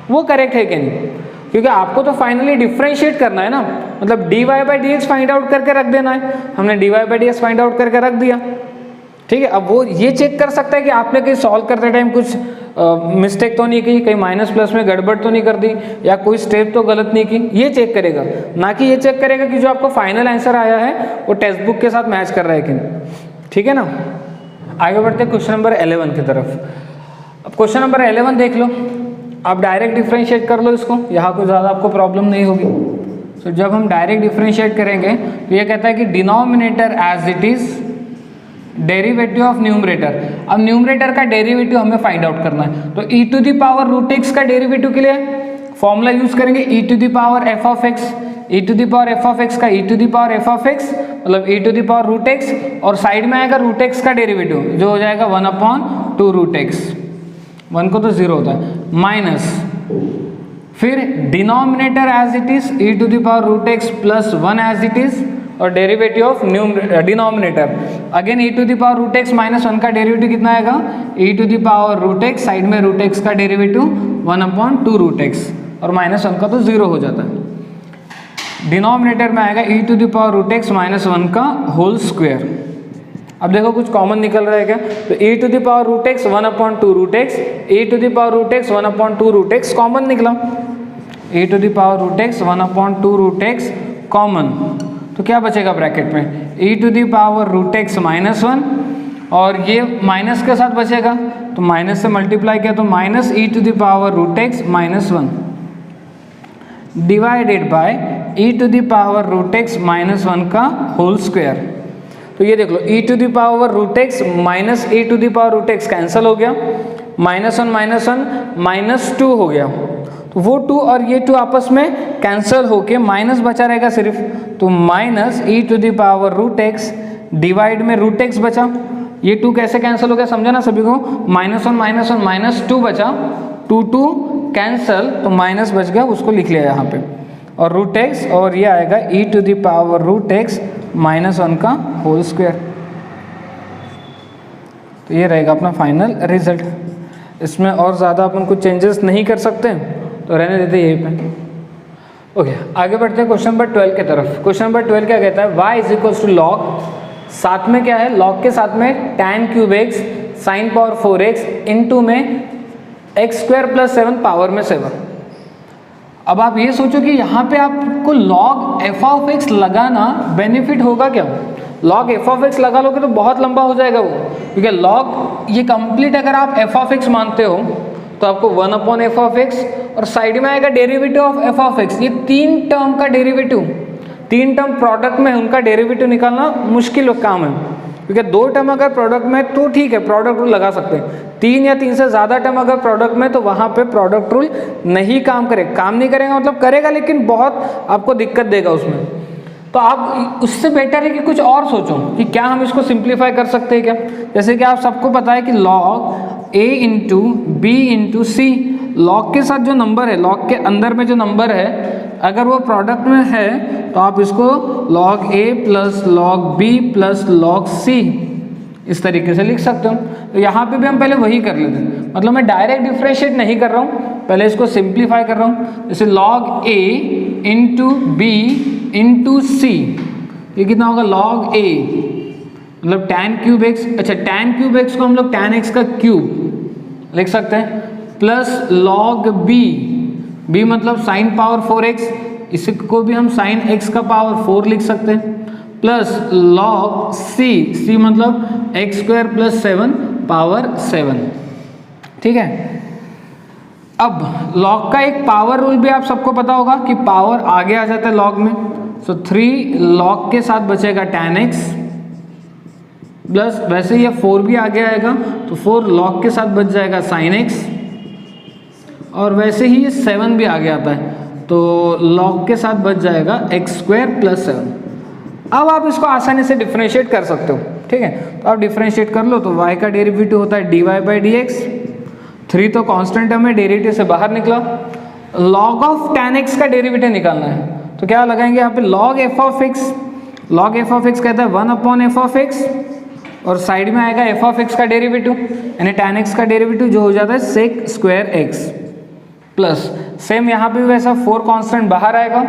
वो करेक्ट है कि नहीं, क्योंकि आपको तो फाइनली डिफरेंशिएट करना है ना, मतलब dy by d x find out करके रख देना है। हमने dy by d x find out करके रख दिया, ठीक है। अब वो ये चेक कर सकता है कि आपने कहीं सॉल्व करते टाइम कुछ मिस्टेक तो नहीं की, कहीं माइनस प्लस में गड़बड़ तो नहीं कर दी, या कोई स्टेप तो गलत नहीं की, ये चेक करेगा। ना कि ये चेक करेगा कि जो आपको फाइनल आंसर आया है वो टेक्स्ट बुक के साथ मैच कर रहा है कि नहीं, ठीक है ना। आगे बढ़ते हैं क्वेश्चन नंबर 11 की तरफ। अब क्वेश्चन नंबर 11 देख लो, आप डायरेक्ट डिफरेंशिएट कर लो इसको, यहाँ कोई ज़्यादा आपको प्रॉब्लम नहीं होगी। तो जब हम डायरेक्ट डिफरेंशिएट करेंगे तो ये कहता है कि denominator as it is derivative of numerator. अब न्यूमरेटर का डेरिवेटिव हमें फाइंड आउट करना है, तो e to the power root x का डेरिवेटिव के लिए फॉर्मूला यूज करेंगे e to the power f of x, e to the power f of x का e to the power f of x मतलब e to the power root x, और side में आएगा root x का derivative जो हो जाएगा 1/2 root x, 1 को तो 0 होता है, माइनस फिर denominator as it is e to the power root x plus 1 as it is, और derivative of denominator again e to the power root x minus 1 का डेरिवेटिव कितना आएगा, e to the power root x, side में root x का derivative 1/2 root x, और minus 1 का तो 0 हो जाता है। डिनोमिनेटर में आएगा e to the power root x minus 1 का होल स्क्वायर। अब देखो कुछ कॉमन निकल रहा है क्या, तो e to the power root x 1/2 root x, e to the power root x 1/2 root x common निकला, e to the power root x 1/2 root x common, तो क्या बचेगा ब्रैकेट में e to the power root x minus 1, और ये minus के साथ बचेगा तो माइनस से मल्टीप्लाई किया तो minus e to the power root x minus 1 divided by e to the power root x minus 1 का होल स्क्वायर। तो ये देख लो e to the power root x minus e to the power root x cancel हो गया, -1 minus 2 हो गया, तो वो 2 और ये 2 आपस में कैंसिल होके माइनस बचा रहेगा सिर्फ, तो minus e to the power root x divide में रूट एक्स बचा, ये 2 कैसे कैंसिल हो गया समझा ना सभी को, -1 माइनस 2 बचा, 2 कैंसिल तो माइनस बच गया, उसको लिख लिया यहाँ पे, और रूट एक्स, और ये आएगा e to the power root x minus 1 का होल स्क्वायर। तो ये रहेगा अपना फाइनल रिजल्ट। इसमें और ज़्यादा अपन कुछ चेंजेस नहीं कर सकते, तो रहने देते यहीं पे। ओके, आगे बढ़ते हैं क्वेश्चन नंबर 12 की तरफ। क्वेश्चन नंबर 12 क्या कहता है, y is equals to log, साथ में क्या है, लॉग के साथ में tan cube x sine power 4x into में x स्क्वायर प्लस 7 पावर में 7। अब आप ये सोचो कि यहाँ पे आपको log f ऑफ x लगाना बेनिफिट होगा क्या, log f ऑफ x लगा लोगे तो बहुत लंबा हो जाएगा वो, क्योंकि log ये कंप्लीट अगर आप f ऑफ x मानते हो तो आपको 1/f ऑफ x, और साइड में आएगा derivative of f of x, ये 3 टर्म का डेरिवेटिव, 3 टर्म प्रोडक्ट में उनका डेरिवेटिव निकालना मुश्किल काम है, क्योंकि 2 टर्म अगर प्रोडक्ट में तो ठीक है प्रोडक्ट रूल लगा सकते हैं, 3 या 3 से ज़्यादा टर्म अगर प्रोडक्ट में तो वहाँ पे प्रोडक्ट रूल नहीं काम करेगा, मतलब करेगा लेकिन बहुत आपको दिक्कत देगा उसमें। तो आप उससे बेटर है कि कुछ और सोचो कि क्या हम इसको सिंप्लीफाई कर सकते हैं क्या। जैसे कि आप सबको पता है कि log a into b into c, log के साथ जो नंबर है, लॉग के अंदर में जो नंबर है अगर वो प्रोडक्ट में है तो आप इसको log a plus log b plus log c इस तरीके से लिख सकते हो। तो यहाँ पे भी हम पहले वही कर लेते हैं, मतलब मैं डायरेक्ट डिफरेंशिएट नहीं कर रहा हूँ, पहले इसको सिंप्लीफाई कर रहा हूँ। जैसे log a into b into c, ये कितना होगा log a मतलब tan क्यूब एक्स, अच्छा tan क्यूब एक्स को हम लोग tan x का क्यूब लिख सकते हैं, प्लस log b मतलब साइन पावर 4x, इसको भी हम साइन x का पावर 4 लिख सकते हैं, प्लस log c मतलब x स्क्वायर प्लस 7 पावर 7। ठीक है, अब log का एक पावर रूल भी आप सबको पता होगा कि पावर आगे आ जाता है log में, सो 3 log के साथ बचेगा tan x, प्लस वैसे ये 4 भी आगे आएगा तो 4 log के साथ बच जाएगा sin x, और वैसे ही ये 7 भी आगे आता है तो log के साथ बच जाएगा x स्क्वायर प्लस 7। अब आप इसको आसानी से डिफरेंशिएट कर सकते हो। ठीक है, तो आप डिफरेंशिएट कर लो तो y का डेरिवेटिव होता है dy बाई डी एक्स, 3 तो कांस्टेंट टर्म है, डेरिवेटिव से बाहर निकला, log ऑफ tan x का डेरिवेटिव निकालना है तो क्या लगाएंगे यहाँ पे log f of x, log f of x कहता है 1 अपॉन f ऑफ x, और साइड में आएगा f ऑफ x का डेरिवेटिव यानी tan x का डेरिवेटिव जो हो जाता है sec square x, plus same यहाँ पे भी वैसा 4 कांस्टेंट बाहर आएगा,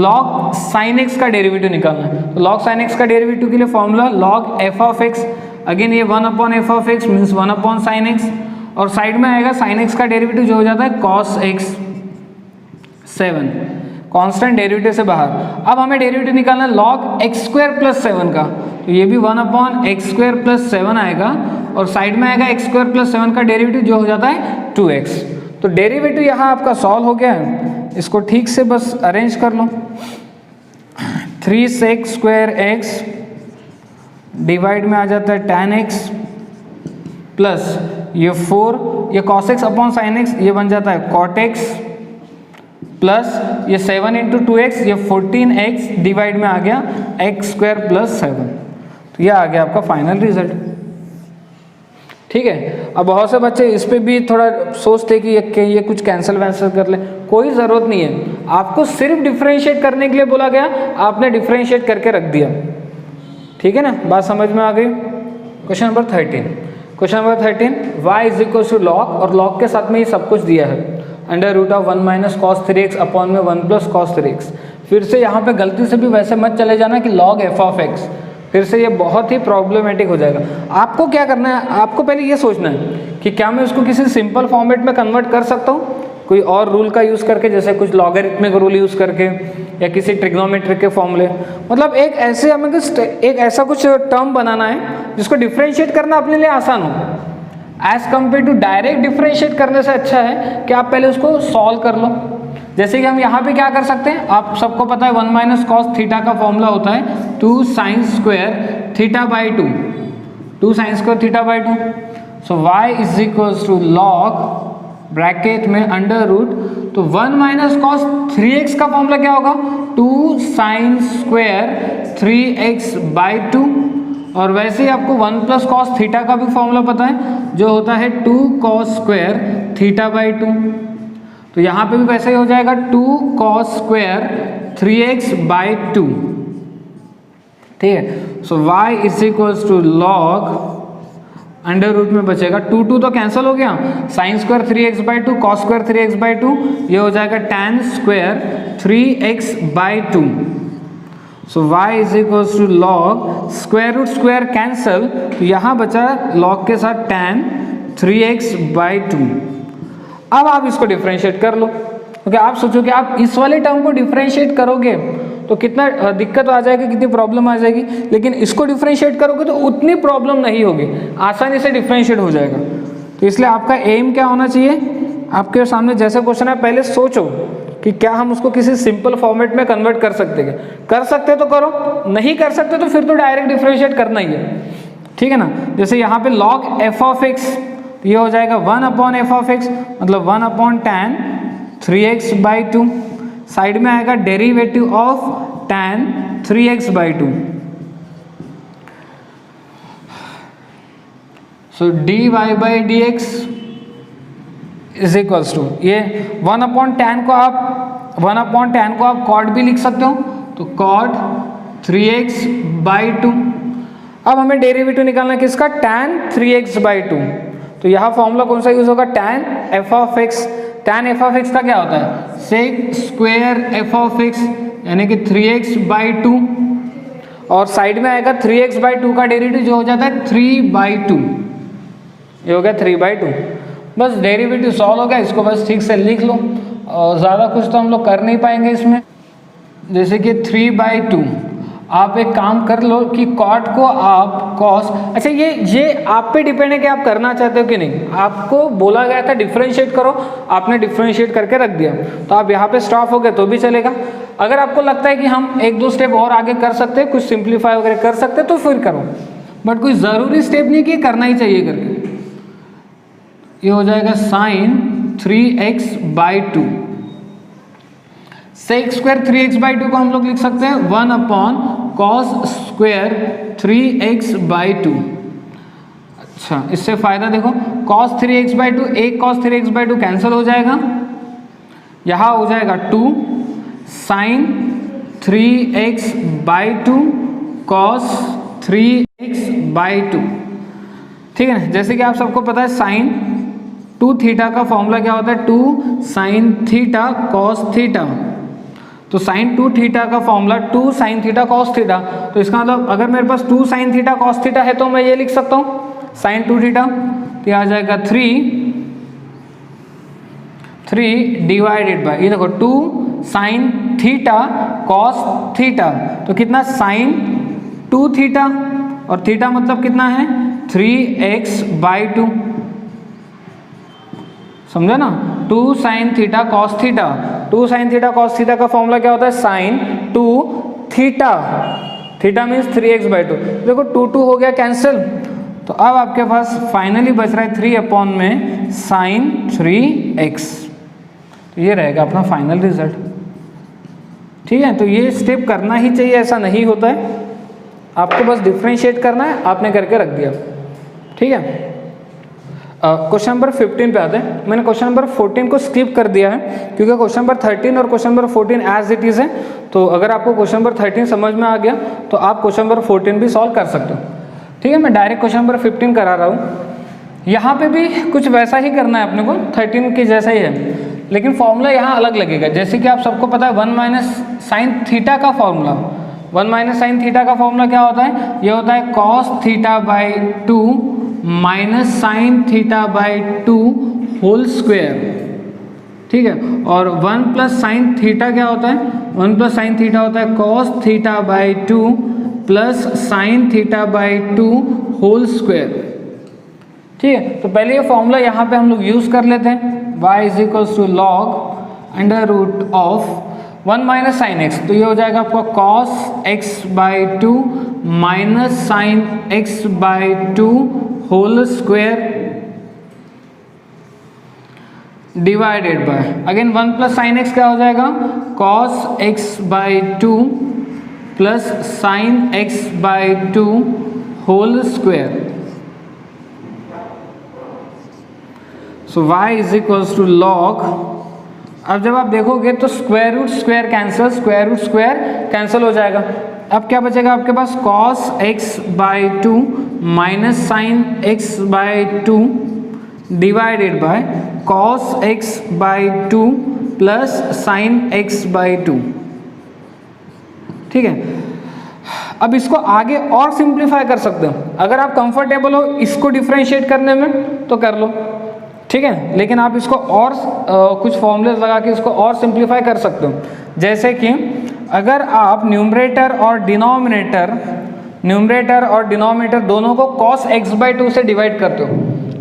log sin x का डेरिवेटिव निकालना है तो log sin x का डेरिवेटिव के लिए formula log f of x, again ये 1 upon f of x means 1 upon sin x, और साइड में आएगा sin x का डेरिवेटिव जो हो जाता है cos x 7, कांस्टेंट डेरिवेटिव से बाहर। अब हमें डेरिवेटिव निकालना है log x स्क्वायर प्लस 7 का, तो ये भी 1 अपॉन x स्क्वायर प्लस 7 आएगा, और साइड में आएगा x स्क्वायर प्लस 7 का डेरिवेटिव जो हो जाता है 2x। तो डेरिवेटिव यहाँ आपका सॉल्व हो गया है, इसको ठीक से बस अरेंज कर लो, 3 sec स्क्वायर x डिवाइड में आ जाता है tan x, प्लस ये 4 ये cos x upon sin x ये बन जाता है cot x, प्लस ये 7 इंटू 2x ये 14x डिवाइड में आ गया x स्क्वायर प्लस 7, तो ये आ गया आपका फाइनल रिजल्ट। ठीक है, अब बहुत से बच्चे इस पे भी थोड़ा सोचते कि ये कुछ कैंसिल वैंसिल कर ले, कोई ज़रूरत नहीं है, आपको सिर्फ डिफरेंशिएट करने के लिए बोला गया, आपने डिफरेंशिएट करके रख दिया। ठीक है ना, बात समझ में आ गई। Question number 13, question number 13 y is equal to log, और लॉग के साथ में ये सब कुछ दिया है, under root of 1 minus cos 3x upon में 1 प्लस कॉस 3x। फिर से यहाँ पे गलती से भी वैसे मत चले जाना कि log f ऑफ x, फिर से ये बहुत ही प्रॉब्लमेटिक हो जाएगा। आपको क्या करना है, आपको पहले ये सोचना है कि क्या मैं उसको किसी सिंपल फॉर्मेट में कन्वर्ट कर सकता हूँ कोई और रूल का यूज़ करके, जैसे कुछ लॉगरिथमिक रूल यूज़ करके या किसी ट्रिग्नोमेट्रिक के फॉर्मूले, मतलब एक ऐसे हमें एक ऐसा कुछ टर्म बनाना है जिसको डिफ्रेंशिएट करना अपने लिए आसान हो, as compare to direct differentiate करने से अच्छा है कि आप पहले उसको सॉल्व कर लो। जैसे कि हम यहाँ पे क्या कर सकते हैं, आप सबको पता है 1 माइनस कॉस थीटा का फॉर्मूला होता है 2 sine square theta by 2, 2 sine square theta by 2। So y is equals to log bracket में अंडर रूट, तो 1 माइनस कॉस 3x का फॉर्मूला क्या होगा 2 साइन स्क्वायर 3x बाई 2, और वैसे ही आपको 1 प्लस कॉस थीटा का भी फॉर्मूला पता है जो होता है 2 कॉस स्क्वायर थीटा बाई 2, तो यहाँ पे भी वैसे ही हो जाएगा 2 कॉस स्क्वायर 3x बाई 2। ठीक है, so y is equals to log under root में बचेगा 2 तो कैंसिल हो गया, sine square 3x by 2 cos square 3x by 2, ये हो जाएगा tan square 3x by 2। So y is equals to log square root square cancel, तो यहाँ बचा लॉग के साथ tan 3x बाई 2। अब आप इसको डिफरेंशिएट कर लो, क्योंकि आप सोचो कि आप इस वाले टर्म को डिफरेंशिएट करोगे तो कितना दिक्कत आ जाएगी, कितनी प्रॉब्लम आ जाएगी, लेकिन इसको डिफरेंशिएट करोगे तो उतनी प्रॉब्लम नहीं होगी, आसानी से डिफरेंशिएट हो जाएगा। तो इसलिए आपका एम क्या होना चाहिए, आपके सामने जैसे क्वेश्चन है पहले सोचो कि क्या हम उसको किसी सिंपल फॉर्मेट में कन्वर्ट कर सकते हैं, कर सकते तो करो, नहीं कर सकते तो फिर तो डायरेक्ट डिफरेंशिएट करना ही है। ठीक है ना, जैसे यहाँ पे log f ऑफ x, ये हो जाएगा 1 अपॉन एफ ऑफ एक्स, मतलब 1 upon tan 3x by 2, side में आएगा derivative of tan 3x by 2। So dy by d x is equals to, ये 1 अपॉन tan को आप कॉट भी लिख सकते हो, तो कॉट 3x बाई 2। अब हमें डेरिवेटिव निकालना है किसका, tan 3x बाई 2, तो यहाँ फॉर्मूला कौन सा यूज होगा, tan f of x। tan f of x का क्या होता है, sec square f of x यानी कि 3x बाई 2, और साइड में आएगा 3x बाई 2 का डेरिवेटिव जो हो जाता है 3 बाई 2, ये हो गया 3 बाई 2। बस डेरिवेटिव सॉल्व हो गया, इसको बस ठीक से लिख लो और ज़्यादा कुछ तो हम लोग कर नहीं पाएंगे इसमें। जैसे कि 3/2 आप एक काम कर लो कि कॉट को आप कॉस, अच्छा ये आप पे डिपेंड है कि आप करना चाहते हो कि नहीं। आपको बोला गया था डिफरेंशिएट करो, आपने डिफरेंशिएट करके रख दिया, तो आप यहाँ पे स्टॉप हो गए तो भी चलेगा। अगर आपको लगता है कि हम एक दो स्टेप और आगे कर सकते हैं, कुछ सिंप्लीफाई वगैरह कर सकते हैं, तो फिर करो, बट कोई ज़रूरी स्टेप नहीं कि करना ही चाहिए करके। ये हो जाएगा sin 3x/2। Sec square 3x/2 को हम लोग लिख सकते हैं 1/cos स्क्वायर 3x/2। अच्छा, इससे फायदा देखो, cos 3x/2, एक cos 3x/2 कैंसिल हो जाएगा, यहां हो जाएगा 2 sin 3x/2 cos 3x/2। ठीक है ना, जैसे कि आप सबको पता है sin 2 थीटा का फॉर्मूला क्या होता है, 2 sin थीटा cos थीटा। तो sin 2 थीटा का formula 2 sin theta cos theta, तो इसका मतलब अगर मेरे पास 2 sin थीटा cos थीटा है तो मैं ये लिख सकता हूँ sin 2 थीटा, तो आ जाएगा 3 डिवाइडेड बाय, ये देखो 2 sin थीटा cos थीटा, तो कितना sin 2 थीटा, और थीटा मतलब कितना है 3x/2, समझा ना। 2 sin theta cos theta, 2 sin theta cos theta का फॉर्मूला क्या होता है sin 2 theta, theta means 3x/2। देखो 2 हो गया कैंसिल, तो अब आपके पास फाइनली बच रहा है 3 में sin 3x, तो ये रहेगा अपना फाइनल रिजल्ट। ठीक है, तो ये स्टेप करना ही चाहिए, ऐसा नहीं होता है, आपको बस डिफ्रेंशिएट करना है, आपने करके रख दिया। ठीक है, क्वेश्चन नंबर 15 पे आते हैं। मैंने क्वेश्चन नंबर 14 को स्किप कर दिया है क्योंकि क्वेश्चन नंबर 13 और question number 14 as it is है, तो अगर आपको क्वेश्चन नंबर 13 समझ में आ गया तो आप क्वेश्चन नंबर 14 भी सॉल्व कर सकते हो। ठीक है, मैं डायरेक्ट क्वेश्चन नंबर 15 करा रहा हूँ। यहाँ पे भी कुछ वैसा ही करना है अपने को, 13 के जैसा ही है, लेकिन फॉर्मूला यहाँ अलग लगेगा। जैसे कि आप सबको पता है 1 - sin थीटा का फॉर्मूला, 1 - sin थीटा का फॉर्मूला क्या होता है, ये होता है cos θ/2 minus sine θ/2 whole square. ठीक है, और 1 + sin थीटा क्या होता है, 1 + sin थीटा होता है cos θ/2 plus sin θ/2 whole square. ठीक है, तो पहले ये फॉर्मूला यहाँ पे हम लोग यूज कर लेते हैं, y = log √ 1 - sin x, तो ये हो जाएगा आपका cos x/2 minus sin x/2 whole square divided by, again 1 + sin x क्या हो जाएगा cos x/2 plus sin x/2 whole square. So y = log, अब जब आप देखोगे तो square root square cancel, square root square cancel हो जाएगा। अब क्या बचेगा आपके पास cos x/2 minus sine x/2 divided by cos x/2 plus sine x/2। ठीक है, अब इसको आगे और सिंप्लीफाई कर सकते हो, अगर आप कंफर्टेबल हो इसको डिफरेंशिएट करने में तो कर लो। ठीक है, लेकिन आप इसको और कुछ फॉर्मूलेस लगा के इसको और सिंप्लीफाई कर सकते हो। जैसे कि अगर आप न्यूमरेटर और डिनोमिनेटर दोनों को cos x/2 से डिवाइड करते हो,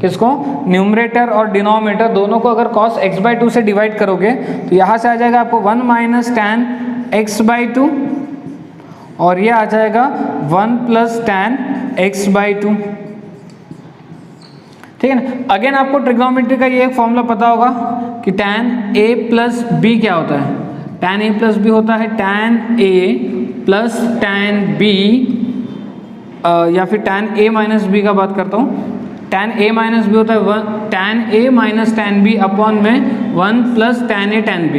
किसको, न्यूमरेटर और डिनोमिनेटर दोनों को अगर cos x/2 से डिवाइड करोगे तो यहाँ से आ जाएगा आपको 1 - tan x/2 और ये आ जाएगा 1 + tan x/2। ठीक है ना, अगेन आपको ट्रिग्नोमेट्री का ये एक फॉर्मूला पता होगा कि tan a + b क्या होता है, tan a + b होता है tan a plus tan b, या फिर tan a - b का बात करता हूँ, tan a - b होता है tan a - tan b upon में 1 + tan a tan b,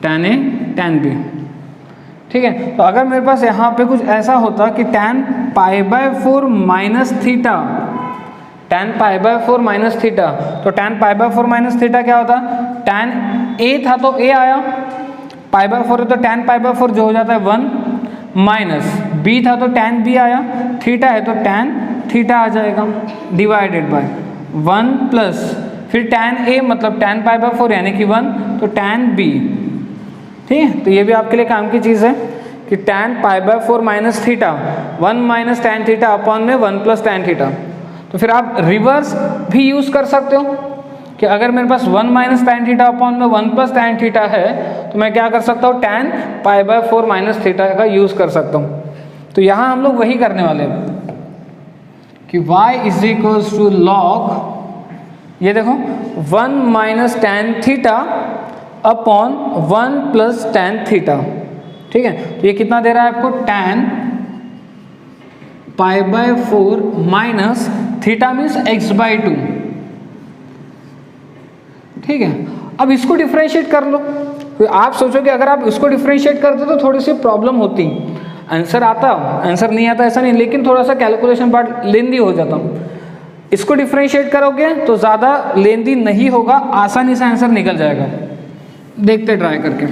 tan a tan b। ठीक है, तो अगर मेरे पास यहाँ पे कुछ ऐसा होता कि tan π/4 - थीटा, tan π/4 - थीटा, तो tan π/4 - थीटा क्या होता, tan a था तो a आया, π/4 है तो tan π/4 जो हो जाता है 1, माइनस b था तो tan b आया, थीटा है तो tan थीटा आ जाएगा, डिवाइडेड बाय 1 प्लस फिर tan a मतलब tan पाई बाय 4 यानी कि 1, तो tan b। ठीक है, तो ये भी आपके लिए काम की चीज़ है कि tan pi by 4 minus theta 1 minus tan theta upon में 1 प्लस टैन थीटा। तो फिर आप रिवर्स भी यूज़ कर सकते हो कि अगर मेरे पास 1 माइनस टैन थीटा अपॉन में 1 प्लस टैन थीटा है तो मैं क्या कर सकता हूँ, tan pi by 4 minus theta का यूज़ कर सकता हूँ। तो यहाँ हम लोग वही करने वाले हैं कि y is equals to log, ये देखो 1 minus tan theta upon 1 plus tan theta. ठीक है, तो ये कितना दे रहा है आपको, tan pi by 4 minus theta means x by 2। ठीक है, अब इसको डिफरेंशिएट कर लो। तो आप सोचो कि अगर आप इसको डिफरेंशिएट करते तो थोड़ी सी प्रॉब्लम होती, आंसर आता, आंसर नहीं आता ऐसा नहीं, लेकिन थोड़ा सा कैलकुलेशन पार्ट लेंदी हो जाता। इसको डिफरेंशिएट करोगे तो ज़्यादा लेंदी नहीं होगा, आसानी से आंसर निकल जाएगा। देखते ट्राई करके।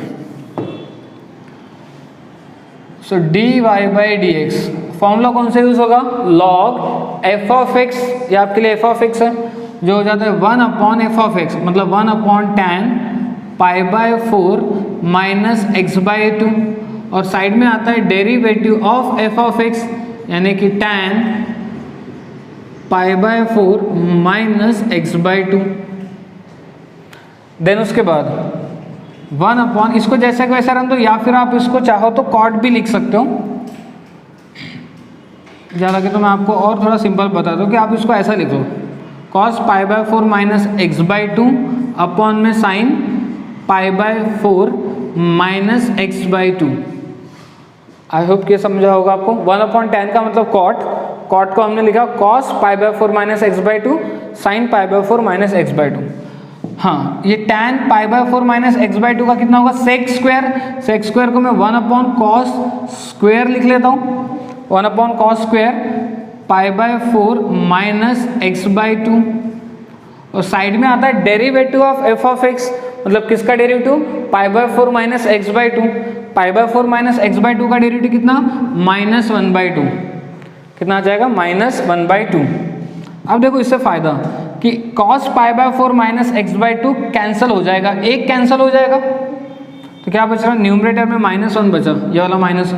So d y by d x formula कौन सा यूज होगा, लॉग एफ ऑफ एक्स, ये आपके लिए एफ ऑफ एक्स है, जो हो जाता है 1 अपॉन एफ ऑफ एक्स मतलब 1 upon tan pi by 4 minus x by 2, और साइड में आता है derivative of f of x यानी कि tan pi by 4 minus x by 2। Then उसके बाद 1 अपॉन, इसको जैसे कि वैसा रन दो, या फिर आप इसको चाहो तो कॉट भी लिख सकते हो। ज़्यादा कि तो मैं आपको और थोड़ा सिंपल बता दूं कि आप इसको ऐसा लिखो, cos pi by 4 minus x by 2 upon में sine pi by 4 minus x by 2। I hope कि समझा होगा आपको। 1 अपॉन टैन का मतलब कॉट, कॉट को हमने लिखा cos pi by 4 minus x by 2 sign pi by 4 minus x by 2। हाँ, ये tan pi by 4 minus x by 2 का कितना होगा, सेक स्क्वायर। सेक स्क्वायर को मैं 1 अपॉन कॉस स्क्वायर लिख लेता हूँ, 1 upon cos square pi by 4 minus x by 2, और साइड में आता है derivative of f of x मतलब किसका derivative, pi by 4 minus x by 2। Pi by 4 minus x by 2 का डेरिवेटिव कितना, माइनस 1 बाई 2। कितना आ जाएगा, माइनस 1 बाई 2। अब देखो इससे फायदा कि cos pi by 4 minus x by 2 cancel हो जाएगा, एक कैंसिल हो जाएगा, तो क्या बच रहा, न्यूमरेटर में -1 बचा, ये वाला -1,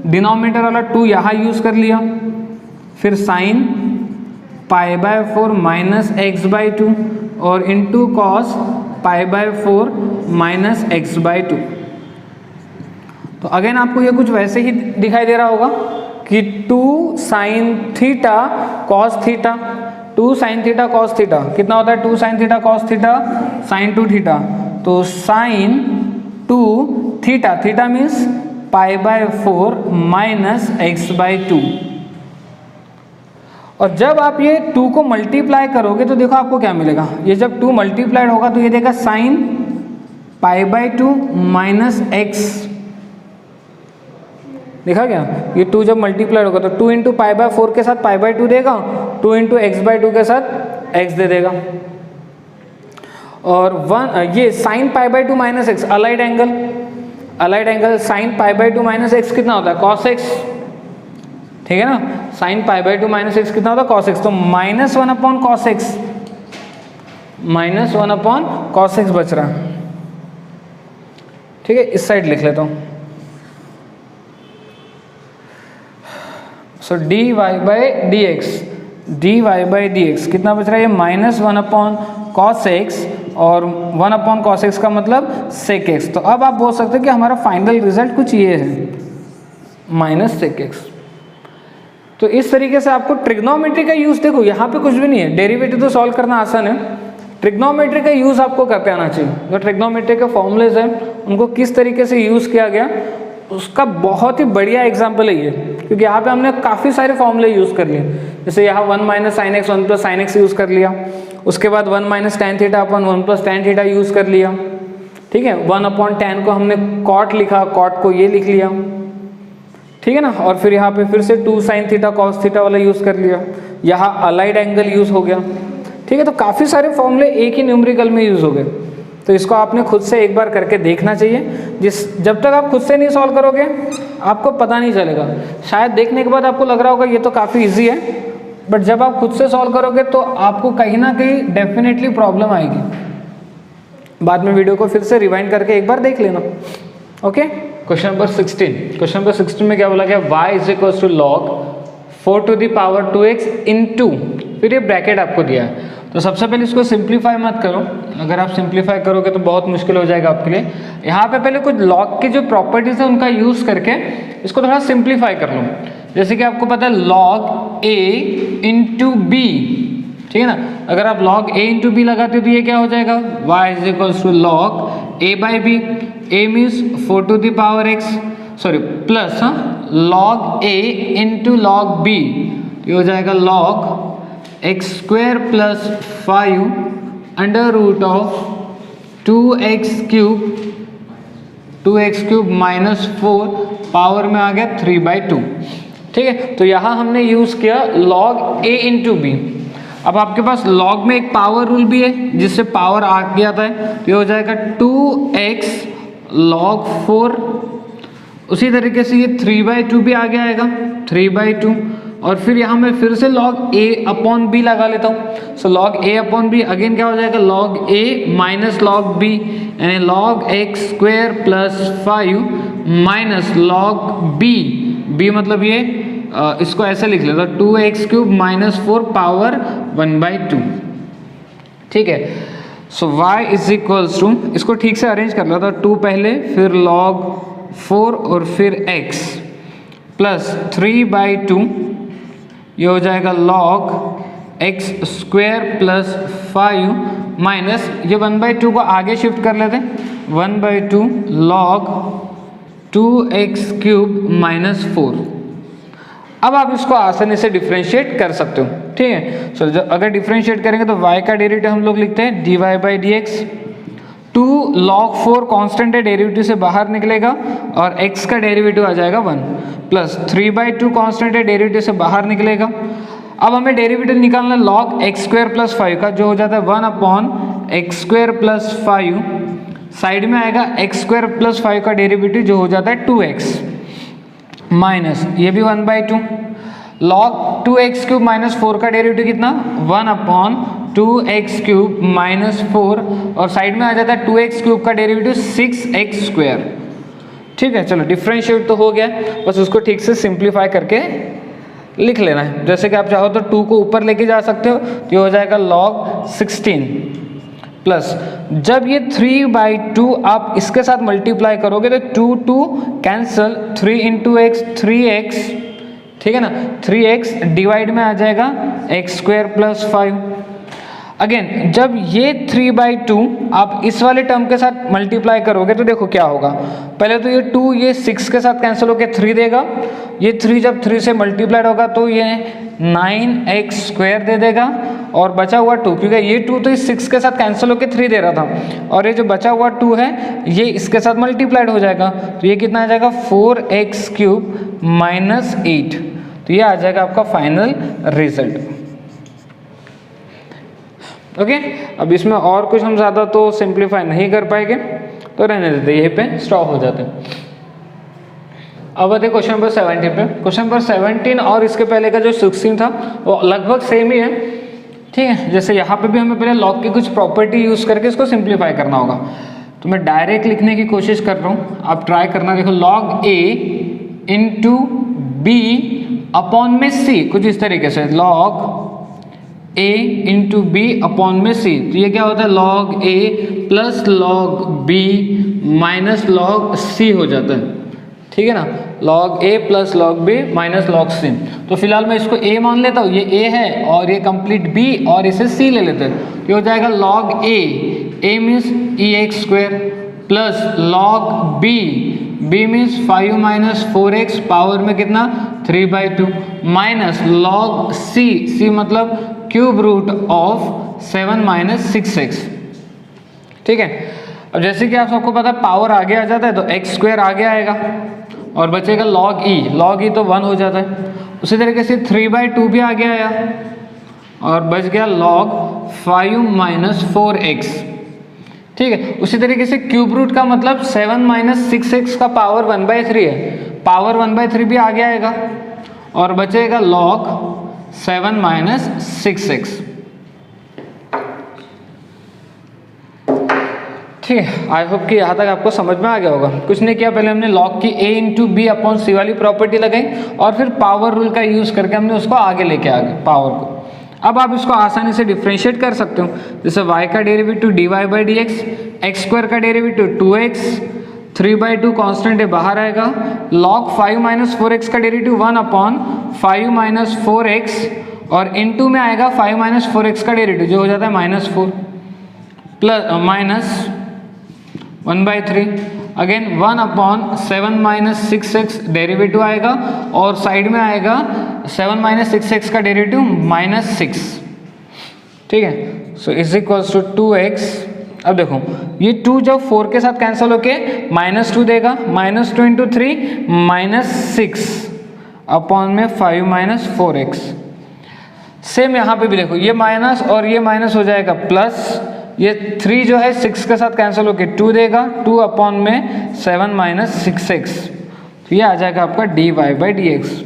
डिनोमिनेटर वाला 2 यहाँ यूज कर लिया, फिर sign pi by 4 minus x by 2 और into cos pi by 4 minus x by 2। तो अगेन आपको ये कुछ वैसे ही दिखाई दे रहा होगा कि 2 sine theta cos theta, 2 sine theta cos theta कितना होता है, 2 sine theta cos theta sine 2 theta, तो sine 2 theta, theta means pi by 4 minus x by 2। और जब आप ये 2 को मल्टीप्लाई करोगे तो देखो आपको क्या मिलेगा, ये जब 2 मल्टीप्लाइड होगा तो ये देगा sign pi by 2 minus x, देखा क्या, ये 2 जब मल्टीप्लाइड होगा तो 2 इंटू पाई बाय 4 के साथ पाई बाय 2 देगा, 2 इंटू एक्स बाई 2 के साथ एक्स दे देगा, और 1 ये sine pi by 2 minus x allied angle, allied angle sine pi by 2 minus x कितना होता है, कॉस एक्स, ठीक है ना, sine pi by 2 minus x कितना होता है, कॉस एक्स, तो -1 upon cos x, -1 upon cos x बच रहा, ठीक है। इस साइड लिख लेता हूँ, so d y by d x, d y by d x कितना बच रहा है, ये -1 अपॉन कॉस एक्स, और 1 अपॉन कॉस एक्स का मतलब सेक एक्स। तो अब आप बोल सकते हो कि हमारा फाइनल रिजल्ट कुछ ये है, माइनस सेक एक्स। तो इस तरीके से आपको ट्रिग्नोमेट्री का यूज, देखो यहाँ पे कुछ भी नहीं है, डेरिवेटिव तो सॉल्व करना आसान है, ट्रिग्नोमेट्री का यूज आपको करते आना चाहिए। जो ट्रिग्नोमेट्री के फॉर्मूलेज हैं उनको किस तरीके से यूज किया गया उसका बहुत ही बढ़िया एग्जाम्पल है ये, क्योंकि यहाँ पे हमने काफ़ी सारे फॉर्मूले यूज़ कर लिए। जैसे यहाँ 1 minus sine x 1 plus sine x use कर लिया, उसके बाद 1 माइनस टैन थीटा अपन 1 प्लस टैन थीटा यूज़ कर लिया, ठीक है। 1 अपॉन टैन को हमने कॉट लिखा, कॉट को ये लिख लिया, ठीक है ना। और फिर यहाँ पे फिर से 2 साइन थीटा कॉस थीटा वाला यूज़ कर लिया, यहाँ अलाइड एंगल यूज़ हो गया, ठीक है। तो काफ़ी सारे फॉर्मूले एक ही न्यूमेरिकल में यूज़ हो गए। तो इसको आपने खुद से एक बार करके देखना चाहिए। जब तक आप खुद से नहीं सॉल्व करोगे आपको पता नहीं चलेगा। शायद देखने के बाद आपको लग रहा होगा ये तो काफ़ी इजी है, बट जब आप खुद से सॉल्व करोगे तो आपको कहीं ना कहीं डेफिनेटली प्रॉब्लम आएगी। बाद में वीडियो को फिर से रिवाइंड करके एक बार देख लेना। Okay, question number 16। Question number 16 में क्या बोला गया, y is equal to log 4 to the power 2x into, फिर ये ब्रैकेट आपको दिया है। तो सबसे पहले इसको सिंप्लीफाई मत करो, अगर आप सिंप्लीफाई करोगे तो बहुत मुश्किल हो जाएगा आपके लिए। यहाँ पे पहले कुछ log की जो प्रॉपर्टीज है उनका यूज करके इसको थोड़ा सिंप्लीफाई कर लो। जैसे कि आपको पता है log a इंटू बी, ठीक है ना। अगर आप log a इंटू बी लगाते हो तो ये क्या हो जाएगा, y is equal to log a by b. a means 4 to the power x, sorry plus log a into log b, ये हो जाएगा log x square plus 5 under root of 2x cube minus 4 power में आ गया 3/2। ठीक है, तो यहाँ हमने यूज किया log a इंटू बी। अब आपके पास log में एक पावर रूल भी है जिससे पावर आ जाता है, तो ये हो जाएगा 2x log 4। उसी तरीके से ये 3/2 भी आगे आएगा 3/2, और फिर यहाँ मैं फिर से log a अपॉन b लगा लेता हूँ। सो log a upon b again क्या हो जाएगा, log a minus log b, यानी log x square plus 5 minus log b मतलब ये इसको ऐसे लिख लेता हूँ 2x क्यूब माइनस 4 पावर 1/2। ठीक है, so y is equals to, इसको ठीक से अरेंज कर लेता हूँ, 2 पहले फिर log 4 और फिर x प्लस 3/2, ये हो जाएगा log x square plus 5 minus ये 1/2 को आगे शिफ्ट कर लेते हैं 1/2 log 2x क्यूब माइनस 4। अब आप इसको आसानी से डिफ्रेंशिएट कर सकते हो। ठीक है, सो अगर डिफ्रेंशिएट करेंगे तो y का डेरिवेटिव हम लोग लिखते हैं dy/dx। 2 log 4 कांस्टेंट है, डेरिवेटिव से बाहर निकलेगा और x का डेरिवेटिव आ जाएगा 1, प्लस 3/2 कांस्टेंट है, डेरिवेटिव से बाहर निकलेगा। अब हमें डेरिवेटिव निकालना है log x स्क्वायर प्लस 5 का, जो हो जाता है 1/x स्क्वायर प्लस 5। साइड में आएगा x स्क्वायर प्लस 5 का डेरिवेटिव जो हो जाता है 2x माइनस ये भी 1/2 log 2x क्यूब माइनस 4 का डेरिवेटिव कितना 1/2x क्यूब माइनस 4, और साइड में आ जाता है 2x क्यूब का डेरिवेटिव 6x स्क्वायर। ठीक है, चलो डिफरेंशिएट तो हो गया, बस उसको ठीक से सिंप्लीफाई करके लिख लेना है। जैसे कि आप चाहो तो 2 को ऊपर लेके जा सकते हो, तो ये हो जाएगा log 16 प्लस, जब ये 3/2 आप इसके साथ मल्टीप्लाई करोगे तो 2 कैंसल, 3 इंटू एक्स 3x, ठीक है ना, 3x डिवाइड में आ जाएगा x स्क्वायर प्लस 5। अगेन जब ये 3/2 आप इस वाले टर्म के साथ मल्टीप्लाई करोगे तो देखो क्या होगा, पहले तो ये 2 ये 6 के साथ कैंसिल होकर 3 देगा, ये 3 जब 3 से मल्टीप्लाइड होगा तो ये 9x स्क्वायर दे देगा, और बचा हुआ 2, क्योंकि ये 2 तो इस 6 के साथ कैंसिल होकर 3 दे रहा था, और ये जो बचा हुआ 2 है ये इसके साथ मल्टीप्लाइड हो जाएगा, तो ये कितना आ जाएगा 4x क्यूब माइनस 8। तो ये आ जाएगा आपका फाइनल रिजल्ट। ओके, अब इसमें और कुछ हम ज़्यादा तो सिंप्लीफाई नहीं कर पाएंगे, तो रहने देते, यहीं पे स्टॉप हो जाते हैं। अब आते क्वेश्चन नंबर 17 पे। क्वेश्चन नंबर 17 और इसके पहले का जो 16 था वो लगभग सेम ही है। ठीक है, जैसे यहाँ पे भी हमें पहले लॉग की कुछ प्रॉपर्टी यूज़ करके इसको सिंप्लीफाई करना होगा, तो मैं डायरेक्ट लिखने की कोशिश कर रहा हूँ, आप ट्राई करना। देखो log a into b upon में c, कुछ इस तरीके से log a into b upon में c, तो ये क्या होता है log a plus log b minus log c हो जाता है। ठीक है ना, log a plus log b minus log c। तो फिलहाल मैं इसको a मान लेता हूँ, ये a है और ये कंप्लीट b, और इसे c ले लेते हैं। ये हो जाएगा log a means ex square plus log b means 5 minus 4x power में कितना 3/2 माइनस log c मतलब cube root of 7 minus 6x। ठीक है, अब जैसे कि आप सबको पता है पावर आगे आ जाता है तो x स्क्वायर आगे आएगा और बचेगा log e तो 1 हो जाता है। उसी तरीके से 3/2 भी आगे आया और बच गया log 5 माइनस 4x। ठीक है, उसी तरीके से क्यूब रूट का मतलब 7 माइनस 6x का पावर 1/3 है, पावर 1/3 भी आगे आएगा और बचेगा log 7 माइनस 6x। ठीक है, आई होप कि यहाँ तक आपको समझ में आ गया होगा। कुछ नहीं किया, पहले हमने log की a इंटू बी अपॉन सी वाली प्रॉपर्टी लगाई और फिर पावर रूल का यूज़ करके हमने उसको आगे लेके आ गए पावर को। अब आप इसको आसानी से डिफ्रेंशिएट कर सकते हो, जैसे y का derivative dy by d x, x square का डेरिवेटिव 2x, 3/2 कॉन्स्टेंट है बाहर आएगा, log 5 माइनस 4x का डेरिवेटिव 1 अपॉन 5 माइनस 4x और इनटू में आएगा 5 माइनस 4x का डेरिवेटिव जो हो जाता है -4 plus minus 1/3 again 1 upon 7 minus 6x derivative आएगा और साइड में आएगा 7 माइनस 6x का डेरिवेटिव -6। ठीक है, so is equals to 2x। अब देखो ये 2 जब 4 के साथ कैंसिल होके -2 देगा, -2 इंटू 3 -6 अपॉन में 5 माइनस 4x। सेम यहाँ पे भी देखो ये माइनस और ये माइनस हो जाएगा प्लस, ये 3 जो है 6 के साथ कैंसिल होके 2 देगा, 2 अपॉन में 7 माइनस 6x, तो ये आ जाएगा आपका dy बाई डी एक्स।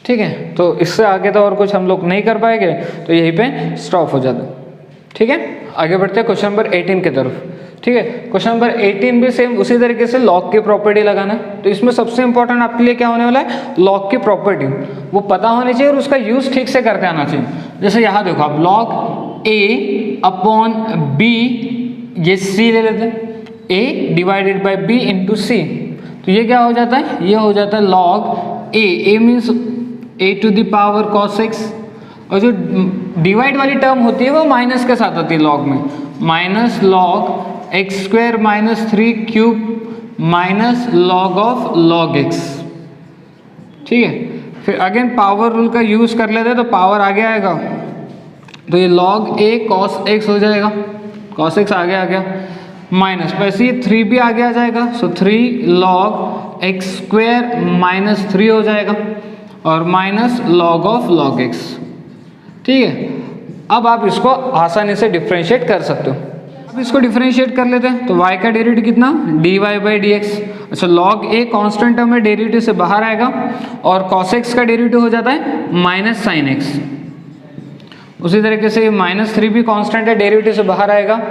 ठीक है, तो इससे आगे तो और कुछ हम लोग नहीं कर पाएंगे, तो यहीं पे स्टॉप हो जाता। ठीक है, आगे बढ़ते हैं क्वेश्चन नंबर 18 की तरफ। ठीक है, क्वेश्चन नंबर 18 भी सेम उसी तरीके से लॉग की प्रॉपर्टी लगाना है। तो इसमें सबसे इंपॉर्टेंट आपके लिए क्या होने वाला है, लॉग की प्रॉपर्टी वो पता होनी चाहिए और उसका यूज ठीक से करते आना चाहिए। जैसे यहाँ देखो आप लॉग ए अपॉन बी, ये सी ले लेते हैं, ए डिवाइडेड बाई बी इंटू सी, तो ये क्या हो जाता है, ये हो जाता है log a means a to the power cos x, और जो डिवाइड वाली टर्म होती है वो माइनस के साथ होती है लॉग में, minus log x square minus 3 cube minus log of log x. ठीक है, फिर अगेन पावर रूल का यूज कर लेते हैं तो पावर आगे आएगा, तो ये लॉग ए cos x हो जाएगा, cos x आगे आ गया, माइनस वैसे ये 3 भी आगे आ जाएगा, सो 3 लॉग एक्स स्क्वायर माइनस 3 हो जाएगा और minus log of log x. ठीक है, अब आप इसको आसानी से डिफ्रेंशिएट कर सकते हो। अब इसको डिफ्रेंशिएट कर लेते हैं, तो y का डेरिवेटिव कितना, dy बाई डी एक्स। अच्छा, log a कांस्टेंट टर्म है, डेरिवेटिव से बाहर आएगा और cos x का डेरिवेटिव हो जाता है माइनस साइन x। उसी तरीके से -3 भी कांस्टेंट है, डेरिवेटिव से बाहर आएगा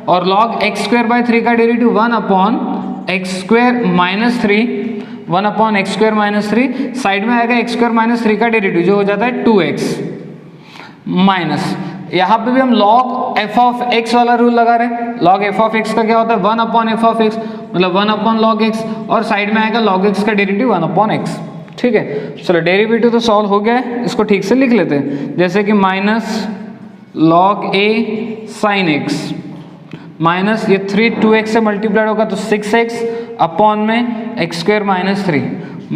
और log x स्क्वायर बाई 3 का derivative 1 upon x square minus 3, 1 upon x square minus 3, side में आएगा एक्स स्क्वायर माइनस 3 का डेरिवेटिव जो हो जाता है 2x माइनस, यहाँ पे भी हम log f ऑफ x वाला रूल लगा रहे हैं। log f ऑफ x का क्या होता है, 1 अपॉन f ऑफ x मतलब 1 अपॉन log x और साइड में आएगा log x का डेरिवेटिव 1 अपॉन x। ठीक है, चलो डेरिवेटिव तो सॉल्व हो गया है, इसको ठीक से लिख लेते हैं, जैसे कि minus log a sin x minus ये 3 2x से मल्टीप्लाइड होगा तो 6x अपॉन में x square minus 3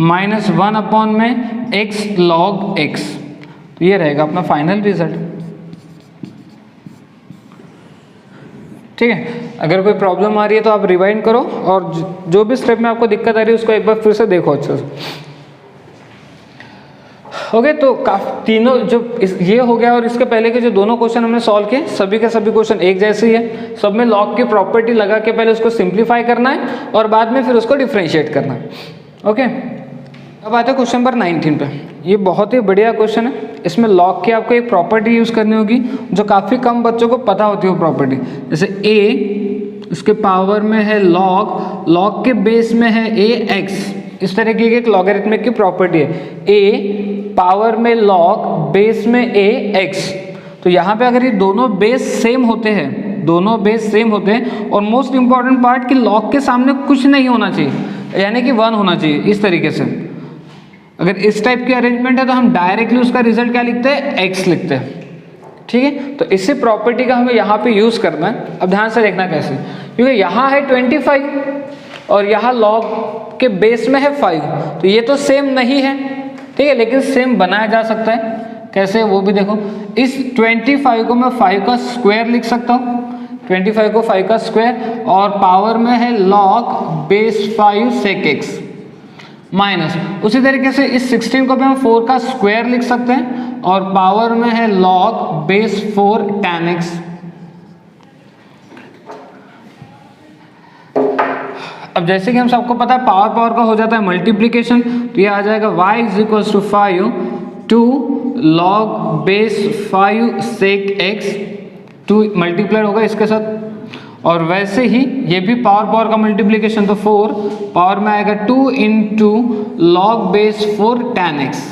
minus 1 upon में x log x, तो ये रहेगा अपना फाइनल रिजल्ट। ठीक है, अगर कोई प्रॉब्लम आ रही है तो आप रिवाइंड करो और जो भी स्टेप में आपको दिक्कत आ रही है उसको एक बार फिर से देखो अच्छे से। ओके, तो तीनों जो ये हो गया और इसके पहले के जो दोनों क्वेश्चन हमने सॉल्व किए सभी के सभी क्वेश्चन एक जैसे ही है, सब में लॉग की प्रॉपर्टी लगा के पहले उसको सिंप्लीफाई करना है और बाद में फिर उसको डिफ्रेंशिएट करना है। ओके, अब आते हैं क्वेश्चन नंबर 19 पे। ये बहुत ही बढ़िया क्वेश्चन है, इसमें लॉग की आपको एक प्रॉपर्टी यूज़ करनी होगी जो काफ़ी कम बच्चों को पता होती है वो प्रॉपर्टी, जैसे a उसके पावर में है लॉग, लॉग के बेस में है ax, इस तरह की एक लॉगरिथमिक की प्रॉपर्टी है, a पावर में लॉग बेस में ax। तो यहाँ पे अगर ये दोनों बेस सेम होते हैं, दोनों बेस सेम होते हैं और मोस्ट इंपॉर्टेंट पार्ट कि लॉग के सामने कुछ नहीं होना चाहिए, यानी कि 1 होना चाहिए। इस तरीके से अगर इस टाइप की अरेंजमेंट है तो हम डायरेक्टली उसका रिजल्ट क्या लिखते हैं, x लिखते हैं। ठीक है, तो इसी प्रॉपर्टी का हमें यहाँ पे यूज़ करना है। अब ध्यान से देखना कैसे, क्योंकि यहाँ है 25 और यहाँ लॉग के बेस में है 5, तो ये तो सेम नहीं है। ठीक है, लेकिन सेम बनाया जा सकता है, कैसे वो भी देखो। इस 25 को मैं 5 का स्क्वायर लिख सकता हूँ, 25 को 5 का स्क्वायर और पावर में है लॉग बेस 5 सेक x माइनस, उसी तरीके से इस 16 को भी हम 4 का स्क्वायर लिख सकते हैं और पावर में है लॉग बेस 4 tan x। अब जैसे कि हम सबको पता है पावर पावर का हो जाता है मल्टीप्लीकेशन, तो ये आ जाएगा y is equals to 5 to log base 5 sec x, 2 multiply होगा इसके साथ, और वैसे ही ये भी पावर पावर का मल्टीप्लीकेशन, तो 4 पावर में आएगा 2 into log base 4 tan x।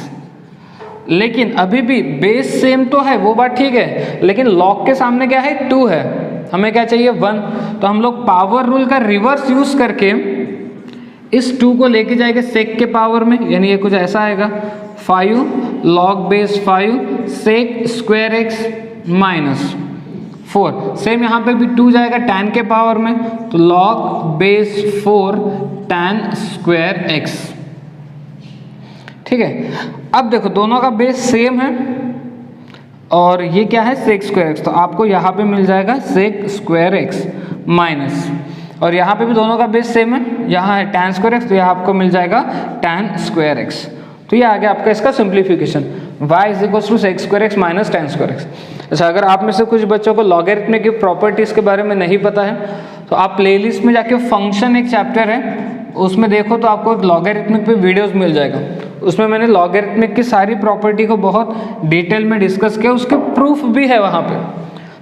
लेकिन अभी भी बेस सेम तो है, वो बात ठीक है, लेकिन log के सामने क्या है 2 है, हमें क्या चाहिए 1, तो हम लोग पावर रूल का रिवर्स यूज करके इस 2 को लेके जाएंगे सेक के पावर में, यानी ये कुछ ऐसा आएगा 5 log base 5 sec square x minus 4। Same यहाँ पे भी 2 जाएगा tan के पावर में, तो log base 4 tan square x. ठीक है, अब देखो दोनों का बेस सेम है और ये क्या है सेक स्क्वायर एक्स, तो आपको यहाँ पे मिल जाएगा सेक स्क्वायर एक्स माइनस, और यहाँ पे भी दोनों का बेस सेम है, यहाँ है tan स्क्वायर एक्स, तो यहाँ आपको मिल जाएगा tan स्क्वायर एक्स। तो ये आ गया आपका इसका simplification, y is equal to sec square x minus tan square x. अच्छा, अगर आप में से कुछ बच्चों को लॉगरिथमिक की प्रॉपर्टीज़ के बारे में नहीं पता है तो आप प्लेलिस्ट में जाके फंक्शन एक चैप्टर है उसमें देखो, तो आपको लॉगरिथमिक पे वीडियोस मिल जाएगा, उसमें मैंने लॉगरिथमिक की सारी प्रॉपर्टी को बहुत डिटेल में डिस्कस किया, उसके प्रूफ भी है वहाँ पे।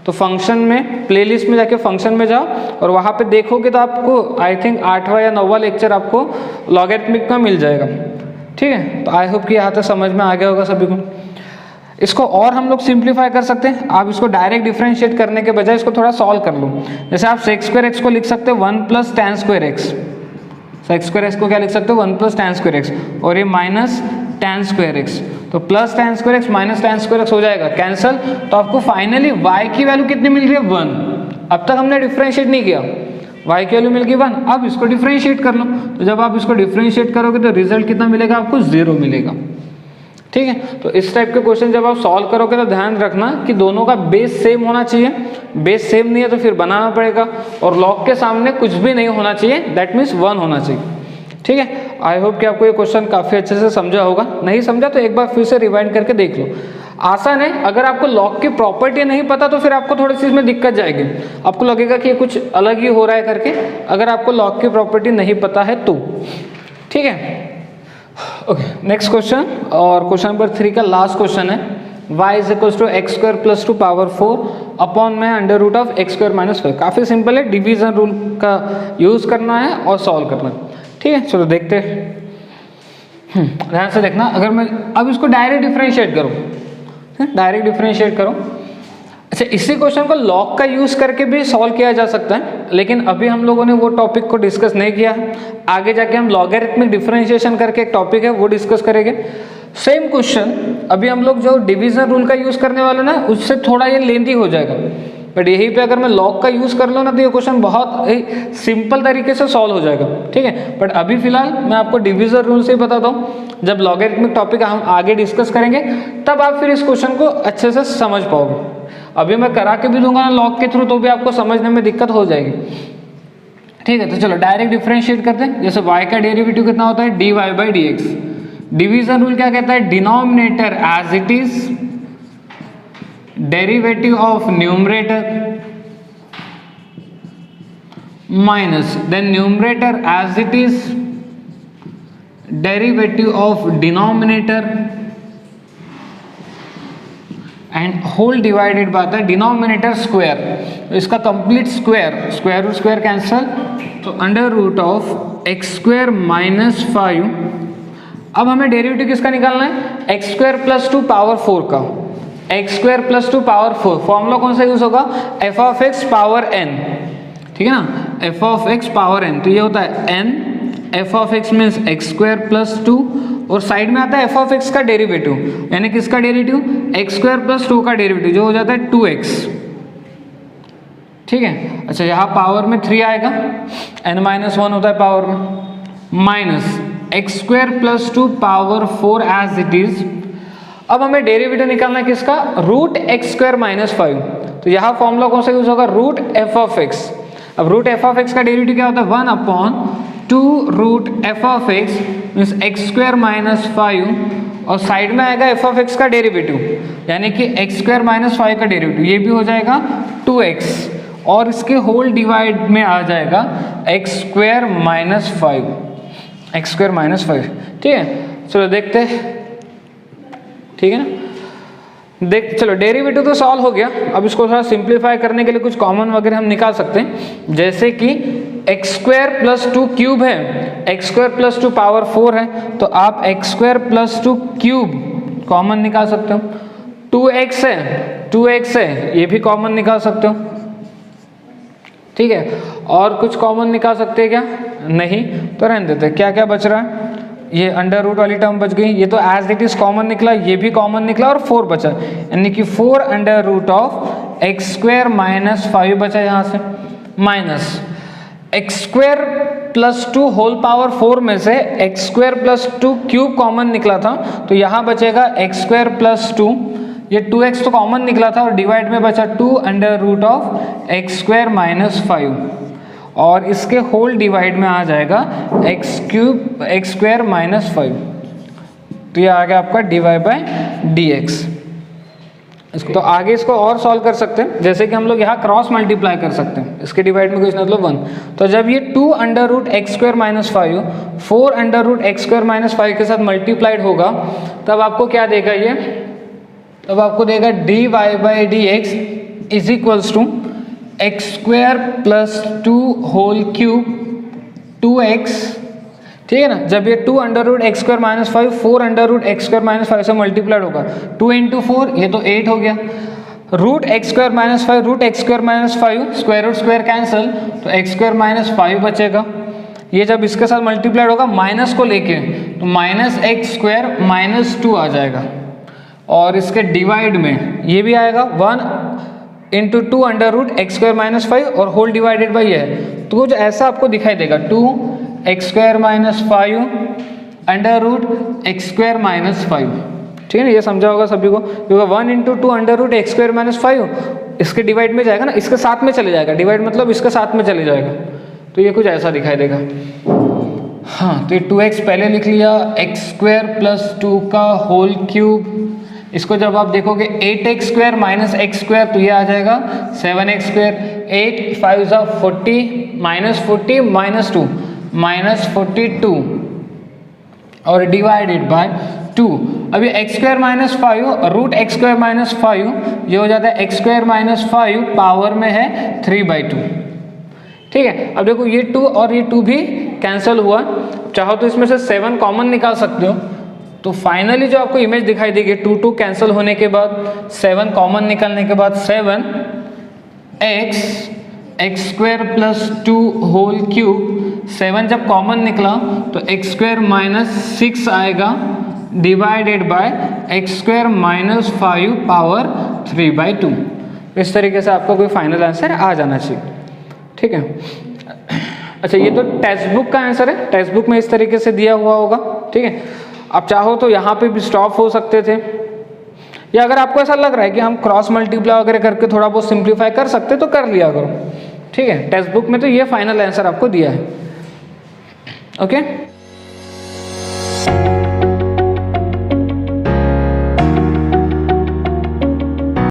तो फंक्शन में प्लेलिस्ट में जाके फंक्शन में जाओ और वहाँ पे देखोगे तो आपको आई थिंक 8वां या 9वां लेक्चर आपको लॉगरिथमिक का मिल जाएगा। ठीक है, तो आई होप कि यहाँ तक समझ में आ गया होगा सभी को। इसको और हम लोग सिंप्लीफाई कर सकते हैं, आप इसको डायरेक्ट डिफरेंशिएट करने के बजाय इसको थोड़ा सॉल्व कर लो। जैसे आप सेक स्क्वायर एक्स को लिख सकते हो 1 plus tan square x, sec square x को क्या लिख सकते हो 1 प्लस tan स्क्वायर एक्स, और ये माइनस tan स्क्वायर एक्स, तो plus tan square x minus tan square x हो जाएगा कैंसल, तो आपको फाइनली y की वैल्यू कितनी मिल रही है 1। अब तक हमने डिफरेंशिएट नहीं किया, y की वैल्यू मिल गई 1, अब इसको डिफरेंशिएट कर लो, तो जब आप इसको डिफरेंशिएट करोगे तो रिजल्ट कितना मिलेगा आपको 0 मिलेगा। ठीक है, तो इस टाइप के क्वेश्चन जब आप सॉल्व करोगे तो ध्यान रखना कि दोनों का बेस सेम होना चाहिए, बेस सेम नहीं है तो फिर बनाना पड़ेगा, और लॉग के सामने कुछ भी नहीं होना चाहिए, दैट मीन्स 1 होना चाहिए। ठीक है, आई होप कि आपको ये क्वेश्चन काफ़ी अच्छे से समझा होगा, नहीं समझा तो एक बार फिर से रिवाइंड करके देख लो, आसान है। अगर आपको लॉग की प्रॉपर्टी नहीं पता तो फिर आपको थोड़ी सी इसमें दिक्कत जाएगी, आपको लगेगा कि ये कुछ अलग ही हो रहा है करके, अगर आपको लॉग की प्रॉपर्टी नहीं पता है तो। ठीक है, ओके, नेक्स्ट क्वेश्चन, और क्वेश्चन नंबर 3 का लास्ट क्वेश्चन है, y is equal to x square plus 2 power 4 upon में under root of x square minus 5। काफ़ी सिंपल है, डिवीजन रूल का यूज़ करना है और सॉल्व करना है। ठीक है, चलो देखते हैं, ध्यान से देखना। अगर मैं अब इसको डायरेक्ट डिफरेंशिएट करूँ, डायरेक्ट डिफरेंशिएट करो। अच्छा, इसी क्वेश्चन को लॉग का यूज करके भी सॉल्व किया जा सकता है, लेकिन अभी हम लोगों ने वो टॉपिक को डिस्कस नहीं किया है, आगे जाके हम लॉगरिथमिक डिफरेंशिएशन करके एक टॉपिक है वो डिस्कस करेंगे। सेम क्वेश्चन अभी हम लोग जो डिवीजन रूल का यूज करने वाले ना, उससे थोड़ा ये लेंथी हो जाएगा, बट यहीं पे अगर मैं लॉग का यूज कर लूँ ना तो ये क्वेश्चन बहुत ही सिंपल तरीके से सॉल्व हो जाएगा। ठीक है, बट अभी फिलहाल मैं आपको डिवीजन रूल से ही बताता हूँ, जब लॉगरिथमिक टॉपिक हम आगे डिस्कस करेंगे तब आप फिर इस क्वेश्चन को अच्छे से समझ पाओगे। अभी मैं करा के भी दूंगा ना लॉग के थ्रू, तो भी आपको समझने में दिक्कत हो जाएगी। ठीक है, तो चलो डायरेक्ट डिफरेंशिएट करते हैं। जैसे y का डेरिवेटिव कितना होता है dy by d x. Division rule क्या कहता है, denominator as it is derivative of numerator minus then numerator as it is derivative of denominator and whole divided by the denominator square. तो इसका complete square, square root square cancel, तो under root of x square minus 5। अब हमें derivative किसका निकालना है, x square plus 2 power 4 का। X square plus 2 power 4 formula कौन सा यूज होगा, f of x power n. ठीक है ना, f of x power n, तो ये होता है n, f of x means x square plus 2, और साइड में आता है एफ ऑफ एक्स का डेरिवेटिव, यानी किसका डेरिवेटिव, एक्स स्क्वायर प्लस 2 का डेरिवेटिव, जो हो जाता है 2x। ठीक है, अच्छा यहाँ पावर में 3 आएगा, n-1 होता है पावर में, minus x square plus 2 power 4 as it is. अब हमें डेरिवेटिव निकालना है किसका, रूट एक्स स्क्वायर माइनस 5। तो यहाँ फॉर्मूला कौन सा यूज होगा, रूट एफ ऑफ एक्स। अब रूट एफ ऑफ एक्स का डेरिवेटिव क्या होता है, 1/2 root f of x means x square minus 5, और साइड में आएगा एफ ऑफ एक्स का डेरिवेटिव, यानी कि एक्स स्क्वायर माइनस 5 का डेरिवेटिव, ये भी हो जाएगा 2x, और इसके होल डिवाइड में आ जाएगा x square minus 5, x square minus 5। ठीक है, चलो देखते हैं। ठीक है ना, चलो डेरिवेटिव तो सॉल्व हो गया। अब इसको थोड़ा सिंप्लीफाई करने के लिए कुछ कॉमन वगैरह हम निकाल सकते हैं, जैसे कि एक्स स्क्वायर प्लस 2 क्यूब है, एक्स स्क्वायर प्लस 2 पावर 4 है, तो आप x square plus 2 cube common निकाल सकते हो। 2x है, 2x है, ये भी कॉमन निकाल सकते हो। ठीक है, और कुछ कॉमन निकाल सकते हैं क्या? नहीं, तो रहने देते। क्या क्या बच रहा है? ये अंडर रूट वाली टर्म बच गई, ये तो एज इट इज कॉमन निकला, ये भी कॉमन निकला और 4 बचा, यानी कि 4 under root of x square minus 5 बचा यहाँ से, minus x square plus 2 whole power 4 में से x square plus 2 cube common निकला था, तो यहाँ बचेगा एक्स स्क्वायर प्लस 2, ये 2x तो कॉमन निकला था और डिवाइड में बचा 2 under root of x square minus 5, और इसके होल डिवाइड में आ जाएगा x cube x square minus 5, तो ये आ गया आपका डिवाइड बाय dx। इसको तो आगे इसको और सॉल्व कर सकते हैं, जैसे कि हम लोग यहाँ क्रॉस मल्टीप्लाई कर सकते हैं, इसके डिवाइड में कुछ मतलब 1, तो जब ये 2 under root x square minus 5 4 under root x square minus 5 के साथ मल्टीप्लाइड होगा, तब आपको क्या देगा ये? तब आपको देगा dy by d x is equals to x square plus 2 whole cube 2x। ठीक है ना, जब ये 2 under root x square minus 5 4 under root x square minus 5 से मल्टीप्लाइड होगा, 2 इंटू 4 ये तो 8 हो गया, root x square minus 5 root x square minus 5 square root square cancel, तो एक्स स्क्वायर माइनस 5 बचेगा। ये जब इसके साथ मल्टीप्लाइड होगा माइनस को लेके, तो माइनस एक्स स्क्वायर माइनस 2 आ जाएगा, और इसके डिवाइड में ये भी आएगा 1 into 2 under root x square minus 5 और होल डिवाइडेड बाई है, तो कुछ ऐसा आपको दिखाई देगा 2 x square minus 5 under root x square minus 5। ठीक है ना, ये समझा होगा सभी को, क्योंकि 1 into 2 under root x square minus 5 इसके डिवाइड में जाएगा ना, इसके साथ में चले जाएगा, डिवाइड मतलब इसके साथ में चले जाएगा, तो ये कुछ ऐसा दिखाई देगा। हाँ, तो ये 2x पहले लिख लिया, एक्स स्क्वायर प्लस 2 का होल क्यूब, इसको जब आप देखोगे 8x square minus x square, तो ये आ जाएगा 7x स्क्वायर, 8 5 ज़ा 40 माइनस 40 माइनस 2 माइनस 42 और डिवाइडेड बाय 2। अभी x square minus 5 root x square minus 5 ये हो जाता है एक्स स्क्वायर माइनस 5 पावर में है 3/2। ठीक है, अब देखो ये 2 और ये 2 भी कैंसिल हुआ, चाहो तो इसमें से 7 कॉमन निकाल सकते हो, तो फाइनली जो आपको इमेज दिखाई देगी 2 कैंसिल होने के बाद 7 कॉमन निकलने के बाद 7 x square plus 2 whole cube, 7 जब कॉमन निकला तो एक्स स्क्वायर माइनस 6 आएगा divided by x square minus 5 power 3/2। इस तरीके से आपका कोई फाइनल आंसर आ जाना चाहिए। ठीक है, अच्छा ये तो टेक्स्ट बुक का आंसर है, टेक्स्ट बुक में इस तरीके से दिया हुआ होगा। ठीक है, आप चाहो तो यहाँ पे भी स्टॉप हो सकते थे, या अगर आपको ऐसा लग रहा है कि हम क्रॉस मल्टीप्लाई वगैरह करके थोड़ा बहुत सिंप्लीफाई कर सकते तो कर लिया करो। ठीक है, टेक्स्ट बुक में तो ये फाइनल आंसर आपको दिया है। ओके।